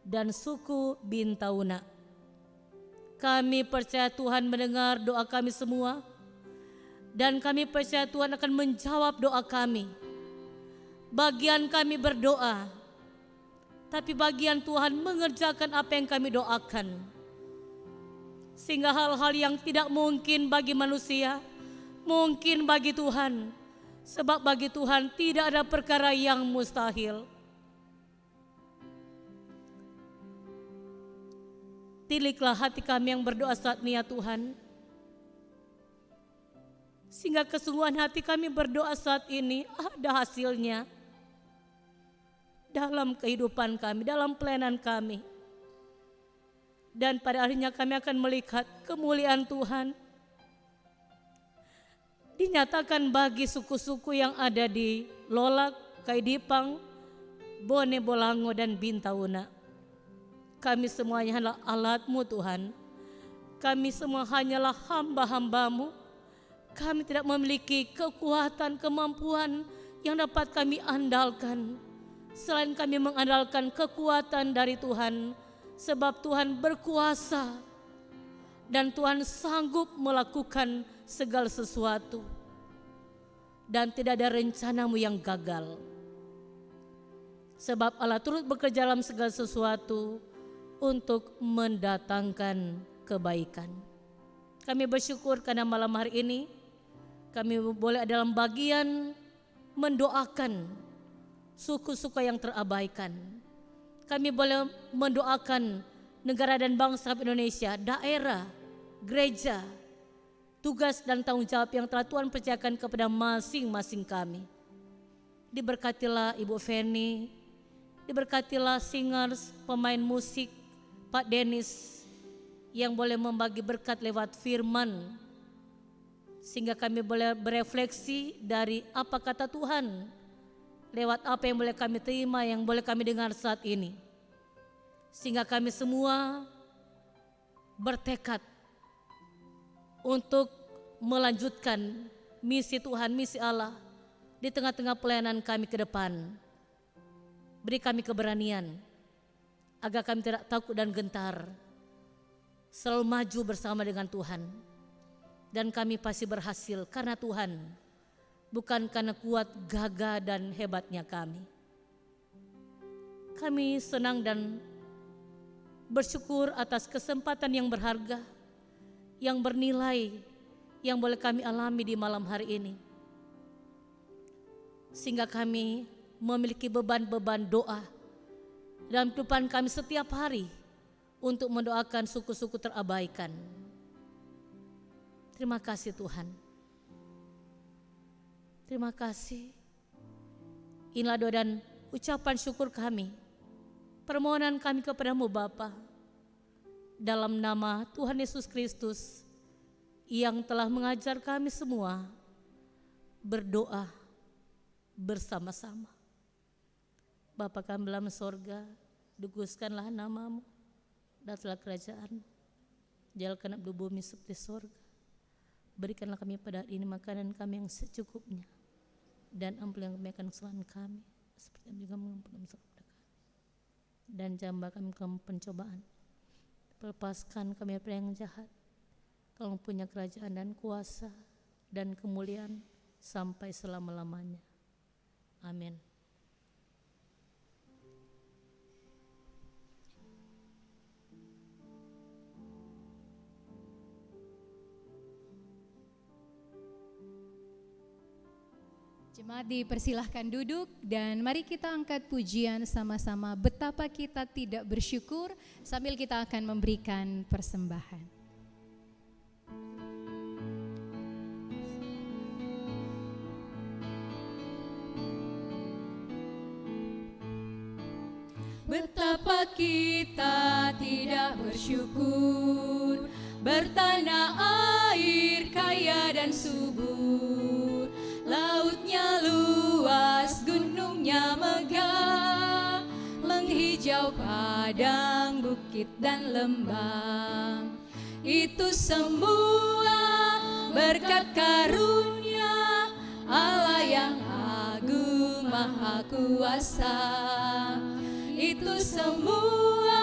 dan suku Bintauna. Kami percaya Tuhan mendengar doa kami semua, dan kami percaya Tuhan akan menjawab doa kami. Bagian kami berdoa, tapi bagian Tuhan mengerjakan apa yang kami doakan. Sehingga hal-hal yang tidak mungkin bagi manusia, mungkin bagi Tuhan. Sebab bagi Tuhan tidak ada perkara yang mustahil. Tiliklah hati kami yang berdoa saat ini ya Tuhan, sehingga kesungguhan hati kami berdoa saat ini ada hasilnya dalam kehidupan kami, dalam pelayanan kami. Dan pada akhirnya kami akan melihat kemuliaan Tuhan dinyatakan bagi suku-suku yang ada di Lolak, Kaidipang, Bone Bolango, dan Bintauna. Kami semuanya adalah alat-Mu Tuhan. Kami semua hanyalah hamba-hamba-Mu. Kami tidak memiliki kekuatan, kemampuan yang dapat kami andalkan. Selain kami mengandalkan kekuatan dari Tuhan, sebab Tuhan berkuasa dan Tuhan sanggup melakukan segala sesuatu. Dan tidak ada rencana-Mu yang gagal. Sebab Allah turut bekerja dalam segala sesuatu untuk mendatangkan kebaikan. Kami bersyukur karena malam hari ini kami boleh dalam bagian mendoakan suku-suku yang terabaikan. Kami boleh mendoakan negara dan bangsa Indonesia, daerah, gereja, tugas dan tanggung jawab yang telah Tuhan percayakan kepada masing-masing kami. Diberkatilah Ibu Feni, diberkatilah singers, pemain musik, Pak Denis yang boleh membagi berkat lewat firman, sehingga kami boleh berefleksi dari apa kata Tuhan lewat apa yang boleh kami terima, yang boleh kami dengar saat ini, sehingga kami semua bertekad untuk melanjutkan misi Tuhan, misi Allah di tengah-tengah pelayanan kami ke depan. Beri kami keberanian agar kami tidak takut dan gentar, selalu maju bersama dengan Tuhan. Dan kami pasti berhasil karena Tuhan, bukan karena kuat, gagah dan hebatnya kami. Kami senang dan bersyukur atas kesempatan yang berharga, yang bernilai, yang boleh kami alami di malam hari ini. Sehingga kami memiliki beban-beban doa dalam kehidupan kami setiap hari untuk mendoakan suku-suku terabaikan. Terima kasih Tuhan. Terima kasih. Inilah doa dan ucapan syukur kami, permohonan kami kepadamu Bapa, dalam nama Tuhan Yesus Kristus yang telah mengajar kami semua berdoa bersama-sama. Bapa kami dalam sorga, dikuduskanlah nama-Mu, datanglah kerajaan, jalankanlah di bumi seperti sorga. Berikanlah kami pada hari ini makanan kami yang secukupnya, dan ampunilah kami akan kesalahan kami, seperti yang juga mengampuni dosa kepada kami. Dan jangan bawa kami ke pencobaan, lepaskan kami dari yang jahat. Kau punya kerajaan dan kuasa dan kemuliaan sampai selama-lamanya. Amin.
Jemaat dipersilahkan duduk dan mari kita angkat pujian sama-sama, betapa kita tidak bersyukur, sambil kita akan memberikan persembahan. Betapa kita tidak bersyukur, bertanah air kaya dan subur. padang, bukit dan lembah. Itu semua berkat karunia Allah yang agung maha kuasa. Itu semua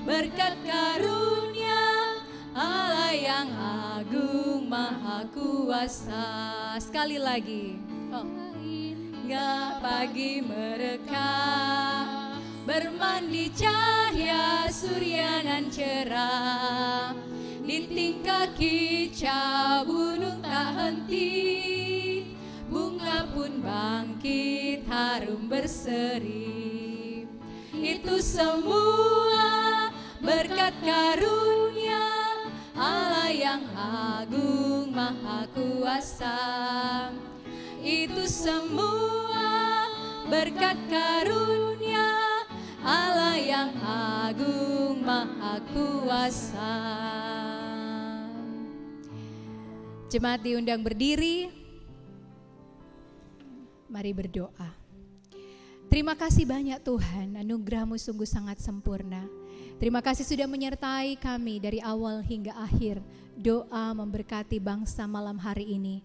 berkat karunia Allah yang agung maha kuasa. Sekali lagi. Hingga pagi mereka bermandi cahaya surya nan cerah. Di tingkah kicau gunung tak henti, bunga pun bangkit harum berseri. Itu semua berkat karunia Allah yang agung maha kuasa. Itu semua berkat karunia Allah yang agung maha kuasa. Jemaat diundang berdiri. Mari berdoa. Terima kasih banyak Tuhan, anugerah-Mu sungguh sangat sempurna. Terima kasih sudah menyertai kami dari awal hingga akhir. Doa memberkati bangsa malam hari ini.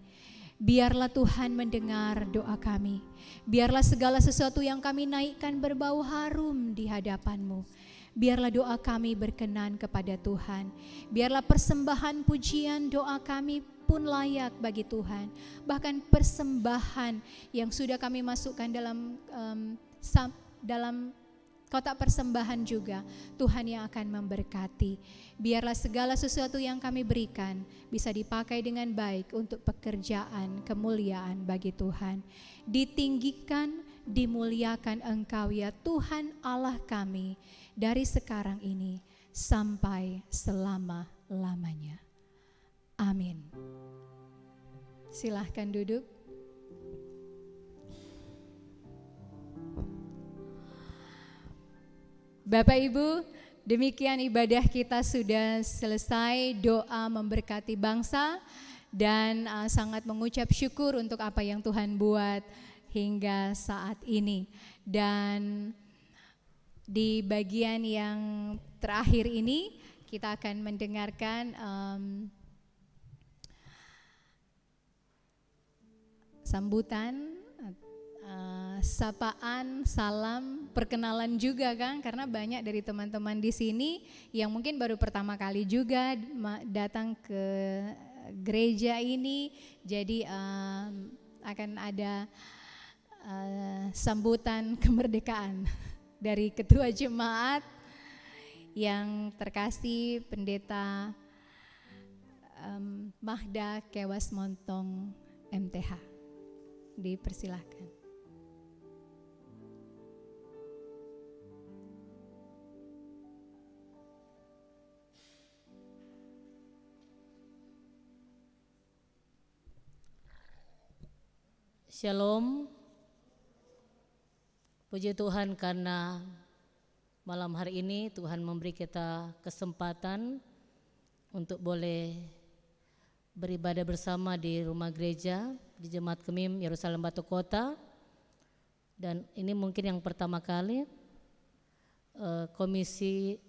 Biarlah Tuhan mendengar doa kami. Biarlah segala sesuatu yang kami naikkan berbau harum di hadapan-Mu. Biarlah doa kami berkenan kepada Tuhan. Biarlah persembahan pujian doa kami pun layak bagi Tuhan. Bahkan persembahan yang sudah kami masukkan dalam kotak persembahan juga, Tuhan yang akan memberkati. Biarlah segala sesuatu yang kami berikan bisa dipakai dengan baik untuk pekerjaan kemuliaan bagi Tuhan. Ditinggikan, dimuliakan Engkau ya Tuhan Allah kami, dari sekarang ini sampai selama-lamanya. Amin. Silahkan duduk. Bapak Ibu, demikian ibadah kita sudah selesai. Doa memberkati bangsa dan sangat mengucap syukur untuk apa yang Tuhan buat hingga saat ini. Dan di bagian yang terakhir ini kita akan mendengarkan sambutan, sapaan, salam, perkenalan juga kan, karena banyak dari teman-teman di sini yang mungkin baru pertama kali juga datang ke gereja ini. Jadi akan ada sambutan kemerdekaan dari Ketua Jemaat yang terkasih Pendeta Mahda Kewas Montong MTH. Dipersilahkan.
Shalom. Puji Tuhan karena malam hari ini Tuhan memberi kita kesempatan untuk boleh beribadah bersama di rumah gereja di Jemaat Kemim Yerusalem Batu Kota. Dan ini mungkin yang pertama kali Komisi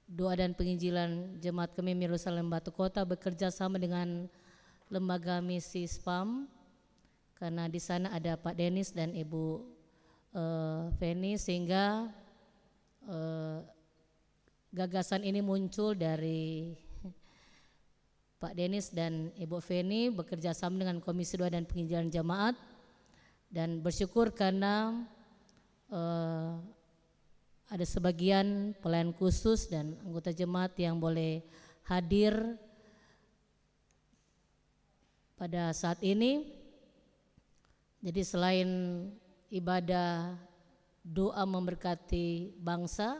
Doa dan Penginjilan Jemaat Kemim Yerusalem Batu Kota bekerja sama dengan Lembaga Misi SPAM, karena di sana ada Pak Denis dan Ibu Feni, sehingga gagasan ini muncul dari Pak Denis dan Ibu Feni bekerja sama dengan Komisi Doa dan Penginjilan Jemaat, dan bersyukur karena ada sebagian pelayan khusus dan anggota jemaat yang boleh hadir pada saat ini. Jadi selain ibadah doa memberkati bangsa,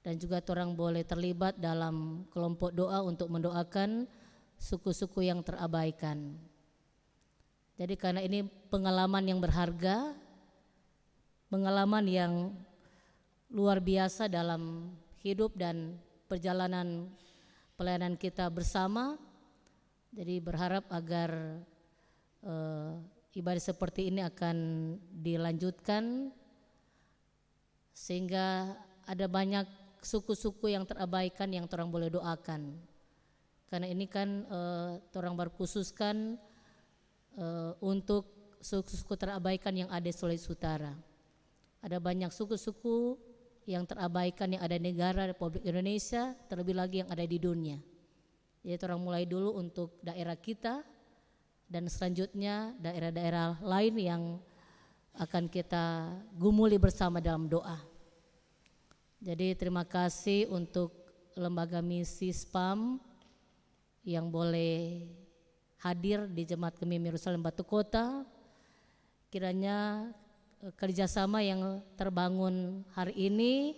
dan juga orang boleh terlibat dalam kelompok doa untuk mendoakan suku-suku yang terabaikan. Jadi karena ini pengalaman yang berharga, pengalaman yang luar biasa dalam hidup dan perjalanan pelayanan kita bersama. Jadi berharap agar ibadah seperti ini akan dilanjutkan, sehingga ada banyak suku-suku yang terabaikan yang orang boleh doakan. Karena ini kan orang berkhususkan untuk suku-suku terabaikan yang ada di Sulawesi Utara. Ada banyak suku-suku yang terabaikan yang ada di negara Republik Indonesia, terlebih lagi yang ada di dunia. Jadi orang mulai dulu untuk daerah kita, dan selanjutnya daerah-daerah lain yang akan kita gumuli bersama dalam doa. Jadi terima kasih untuk lembaga misi SPAM yang boleh hadir di Jemaat Kemim Yerusalem Batu Kota. Kiranya kerjasama yang terbangun hari ini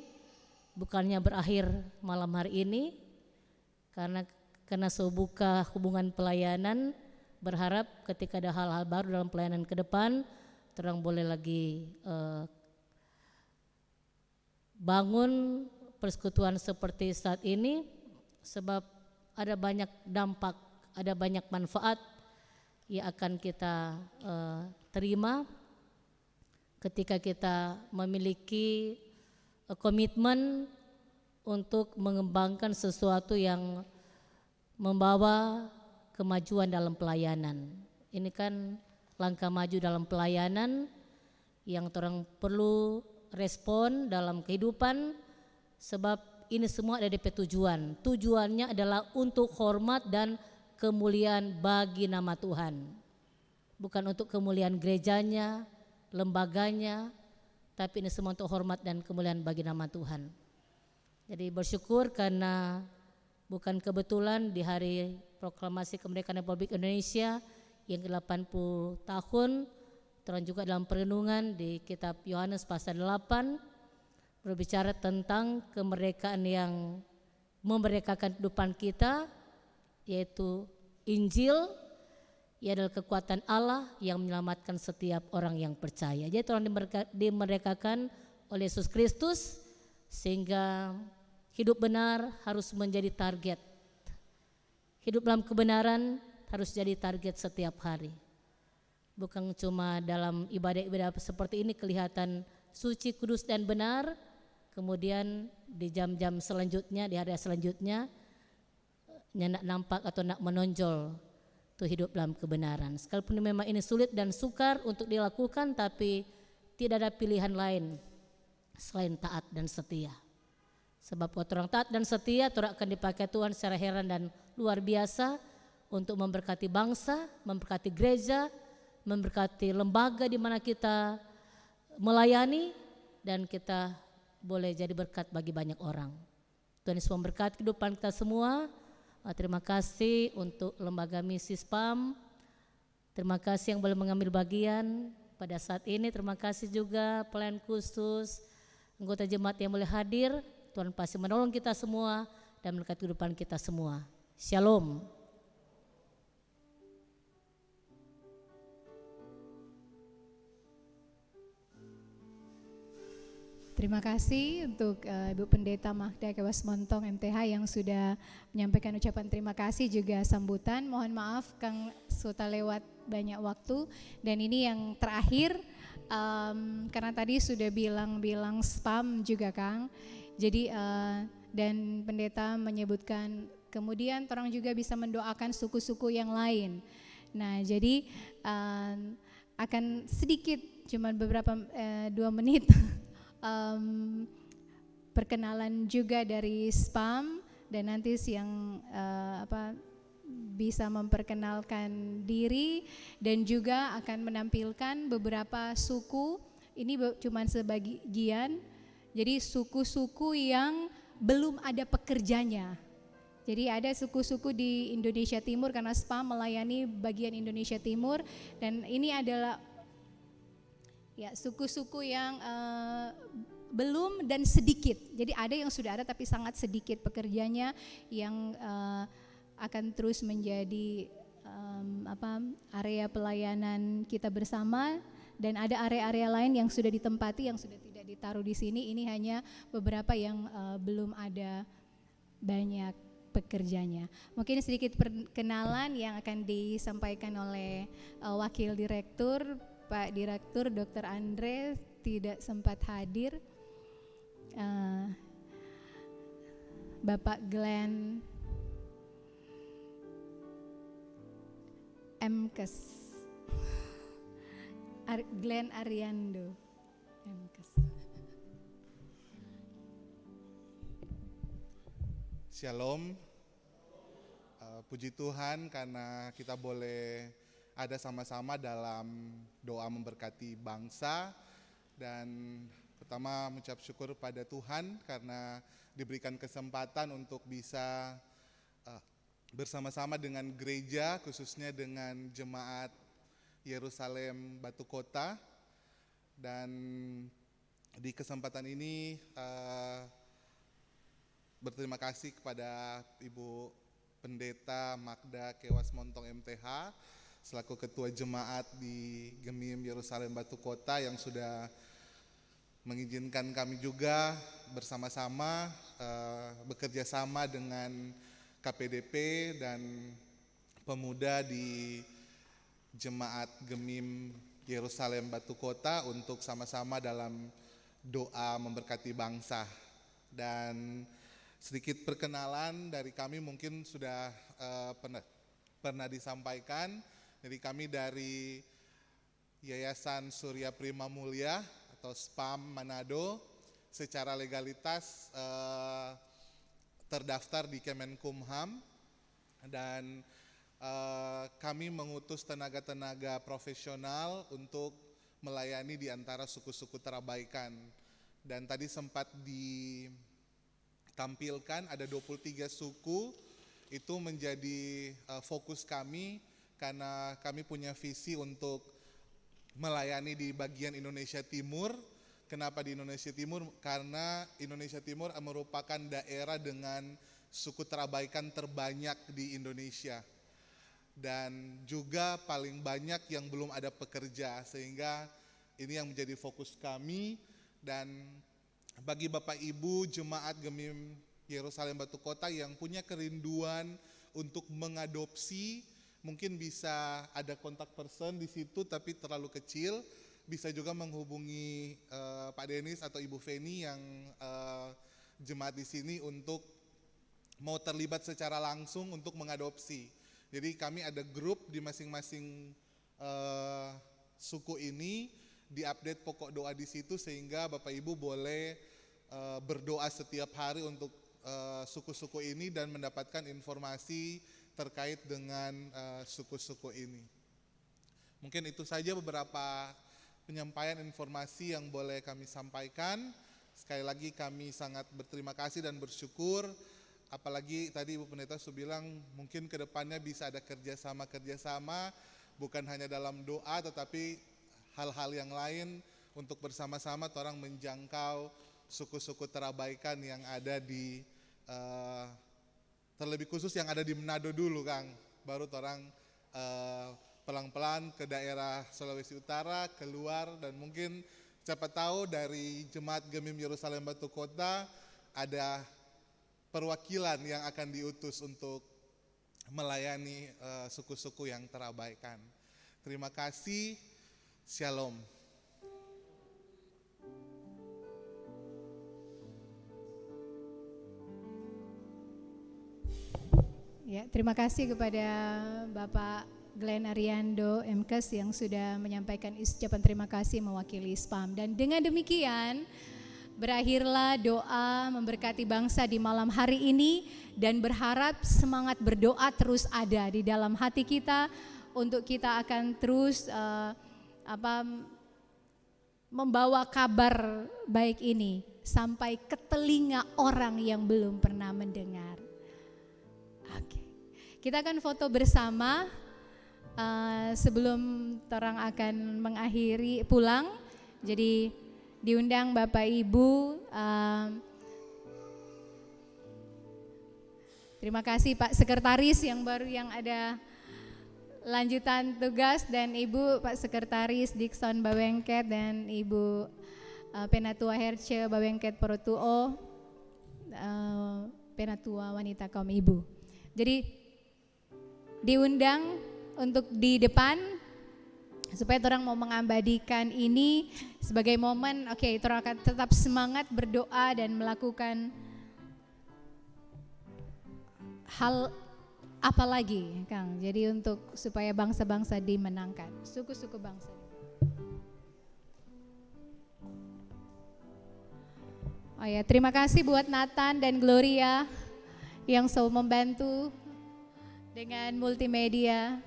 bukannya berakhir malam hari ini, karena sebuah hubungan pelayanan, berharap ketika ada hal-hal baru dalam pelayanan ke depan, terang boleh lagi bangun persekutuan seperti saat ini, sebab ada banyak dampak, ada banyak manfaat yang akan kita terima ketika kita memiliki komitmen untuk mengembangkan sesuatu yang membawa kemajuan dalam pelayanan. Ini kan langkah maju dalam pelayanan yang orang perlu respon dalam kehidupan, sebab ini semua ada di tujuan. Tujuannya adalah untuk hormat dan kemuliaan bagi nama Tuhan. Bukan untuk kemuliaan gerejanya, lembaganya, tapi ini semua untuk hormat dan kemuliaan bagi nama Tuhan. Jadi bersyukur karena bukan kebetulan di hari proklamasi kemerdekaan Republik Indonesia yang ke-80 tahun, terang juga dalam perenungan di kitab Yohanes pasal 8 berbicara tentang kemerdekaan yang memerdekakan kehidupan kita, yaitu Injil. Ia adalah kekuatan Allah yang menyelamatkan setiap orang yang percaya. Jadi orang dimerdekakan oleh Yesus Kristus, sehingga hidup benar harus menjadi target. Hidup dalam kebenaran harus jadi target setiap hari. Bukan cuma dalam ibadah-ibadah seperti ini kelihatan suci, kudus dan benar, kemudian di jam-jam selanjutnya, di hari selanjutnya nak nampak atau nak menonjol itu hidup dalam kebenaran. Sekalipun memang ini sulit dan sukar untuk dilakukan, tapi tidak ada pilihan lain selain taat dan setia. Sebab orang taat dan setia orang akan dipakai Tuhan secara heran dan luar biasa untuk memberkati bangsa, memberkati gereja, memberkati lembaga di mana kita melayani, dan kita boleh jadi berkat bagi banyak orang. Tuhan Yesus memberkati kehidupan kita semua. Terima kasih untuk lembaga misi SPAM. Terima kasih yang boleh mengambil bagian pada saat ini. Terima kasih juga pelayan khusus, anggota jemaat yang boleh hadir. Tuhan pasti menolong kita semua dan memberkati kehidupan kita semua. Shalom.
Terima kasih untuk Ibu Pendeta Magda Kewas Montong MTH yang sudah menyampaikan ucapan terima kasih juga sambutan. Mohon maaf Kang sudah lewat banyak waktu, dan ini yang terakhir karena tadi sudah bilang spam juga Kang. Jadi dan pendeta menyebutkan kemudian orang juga bisa mendoakan suku-suku yang lain. Nah jadi akan sedikit cuma beberapa 2 menit perkenalan juga dari SPAM, dan nanti yang bisa memperkenalkan diri dan juga akan menampilkan beberapa suku. Ini cuma sebagian, jadi suku-suku yang belum ada pekerjanya. Jadi ada suku-suku di Indonesia Timur karena SPAM melayani bagian Indonesia Timur, dan ini adalah ya suku-suku yang belum dan sedikit. Jadi ada yang sudah ada tapi sangat sedikit pekerjanya yang akan terus menjadi area pelayanan kita bersama, dan ada area-area lain yang sudah ditempati yang sudah tidak ditaruh di sini. Ini hanya beberapa yang belum ada banyak pekerjanya. Mungkin sedikit perkenalan yang akan disampaikan oleh Wakil Direktur Pak Direktur Dr. Andre, tidak sempat hadir.
Bapak Glenn Mkes, Glenn Ariando Mkes.
Shalom, puji Tuhan karena kita boleh ada sama-sama dalam doa memberkati bangsa. Dan pertama mengucap syukur pada Tuhan karena diberikan kesempatan untuk bisa bersama-sama dengan gereja, khususnya dengan jemaat Yerusalem Batu Kota. Dan di kesempatan ini berterima kasih kepada Ibu Pendeta Magda Kewas Montong MTH selaku Ketua Jemaat di Gemim Yerusalem Batu Kota yang sudah mengizinkan kami juga bersama-sama bekerja sama dengan KPDP dan pemuda di Jemaat Gemim Yerusalem Batu Kota untuk sama-sama dalam doa memberkati bangsa. Dan sedikit perkenalan dari kami mungkin sudah pernah disampaikan. Jadi kami dari Yayasan Surya Prima Mulia atau SPAM Manado secara legalitas terdaftar di Kemenkumham, dan kami mengutus tenaga-tenaga profesional untuk melayani di antara suku-suku terabaikan. Dan tadi sempat ditampilkan ada 23 suku, itu menjadi fokus kami karena kami punya visi untuk melayani di bagian Indonesia Timur. Kenapa di Indonesia Timur? Karena Indonesia Timur merupakan daerah dengan suku terabaikan terbanyak di Indonesia. Dan juga paling banyak yang belum ada pekerja, sehingga ini yang menjadi fokus kami. Dan bagi Bapak Ibu Jemaat Gemim Yerusalem Batu Kota yang punya kerinduan untuk mengadopsi, mungkin bisa ada kontak person di situ tapi terlalu kecil, bisa juga menghubungi Pak Denis atau Ibu Feni yang jemaat di sini untuk mau terlibat secara langsung untuk mengadopsi. Jadi kami ada grup di masing-masing suku ini, diupdate pokok doa di situ sehingga Bapak Ibu boleh berdoa setiap hari untuk suku-suku ini dan mendapatkan informasi terkait dengan suku-suku ini. Mungkin itu saja beberapa penyampaian informasi yang boleh kami sampaikan. Sekali lagi kami sangat berterima kasih dan bersyukur, apalagi tadi Ibu Pendeta sudah bilang mungkin ke depannya bisa ada kerjasama, bukan hanya dalam doa tetapi hal-hal yang lain untuk bersama-sama orang menjangkau suku-suku terabaikan yang ada di terlebih khusus yang ada di Manado dulu, Kang. Baru orang pelan-pelan ke daerah Sulawesi Utara, keluar, dan mungkin siapa tahu dari Jemaat Gemim Yerusalem Batu Kota ada perwakilan yang akan diutus untuk melayani suku-suku yang terabaikan. Terima kasih. Shalom.
Ya, terima kasih kepada Bapak Glenn Ariando Mkes yang sudah menyampaikan ucapan terima kasih mewakili SPAM. Dan dengan demikian berakhirlah doa memberkati bangsa di malam hari ini, dan berharap semangat berdoa terus ada di dalam hati kita untuk kita akan terus membawa kabar baik ini sampai ke telinga orang yang belum pernah mendengar. Oke. Kita akan foto bersama sebelum orang akan mengakhiri pulang. Jadi diundang Bapak Ibu. Terima kasih Pak Sekretaris yang baru yang ada lanjutan tugas, dan Ibu Pak Sekretaris Dikson Bawengket dan Ibu Penatua Herce Bawengket Porotuo, Penatua Wanita Kaum Ibu. Jadi diundang untuk di depan supaya orang mau mengabadikan ini sebagai momen, oke, orang akan tetap semangat berdoa dan melakukan hal apa lagi, Kang? Jadi untuk supaya bangsa-bangsa dimenangkan, suku-suku bangsa. Oh ya, terima kasih buat Nathan dan Gloria yang selalu membantu dengan multimedia.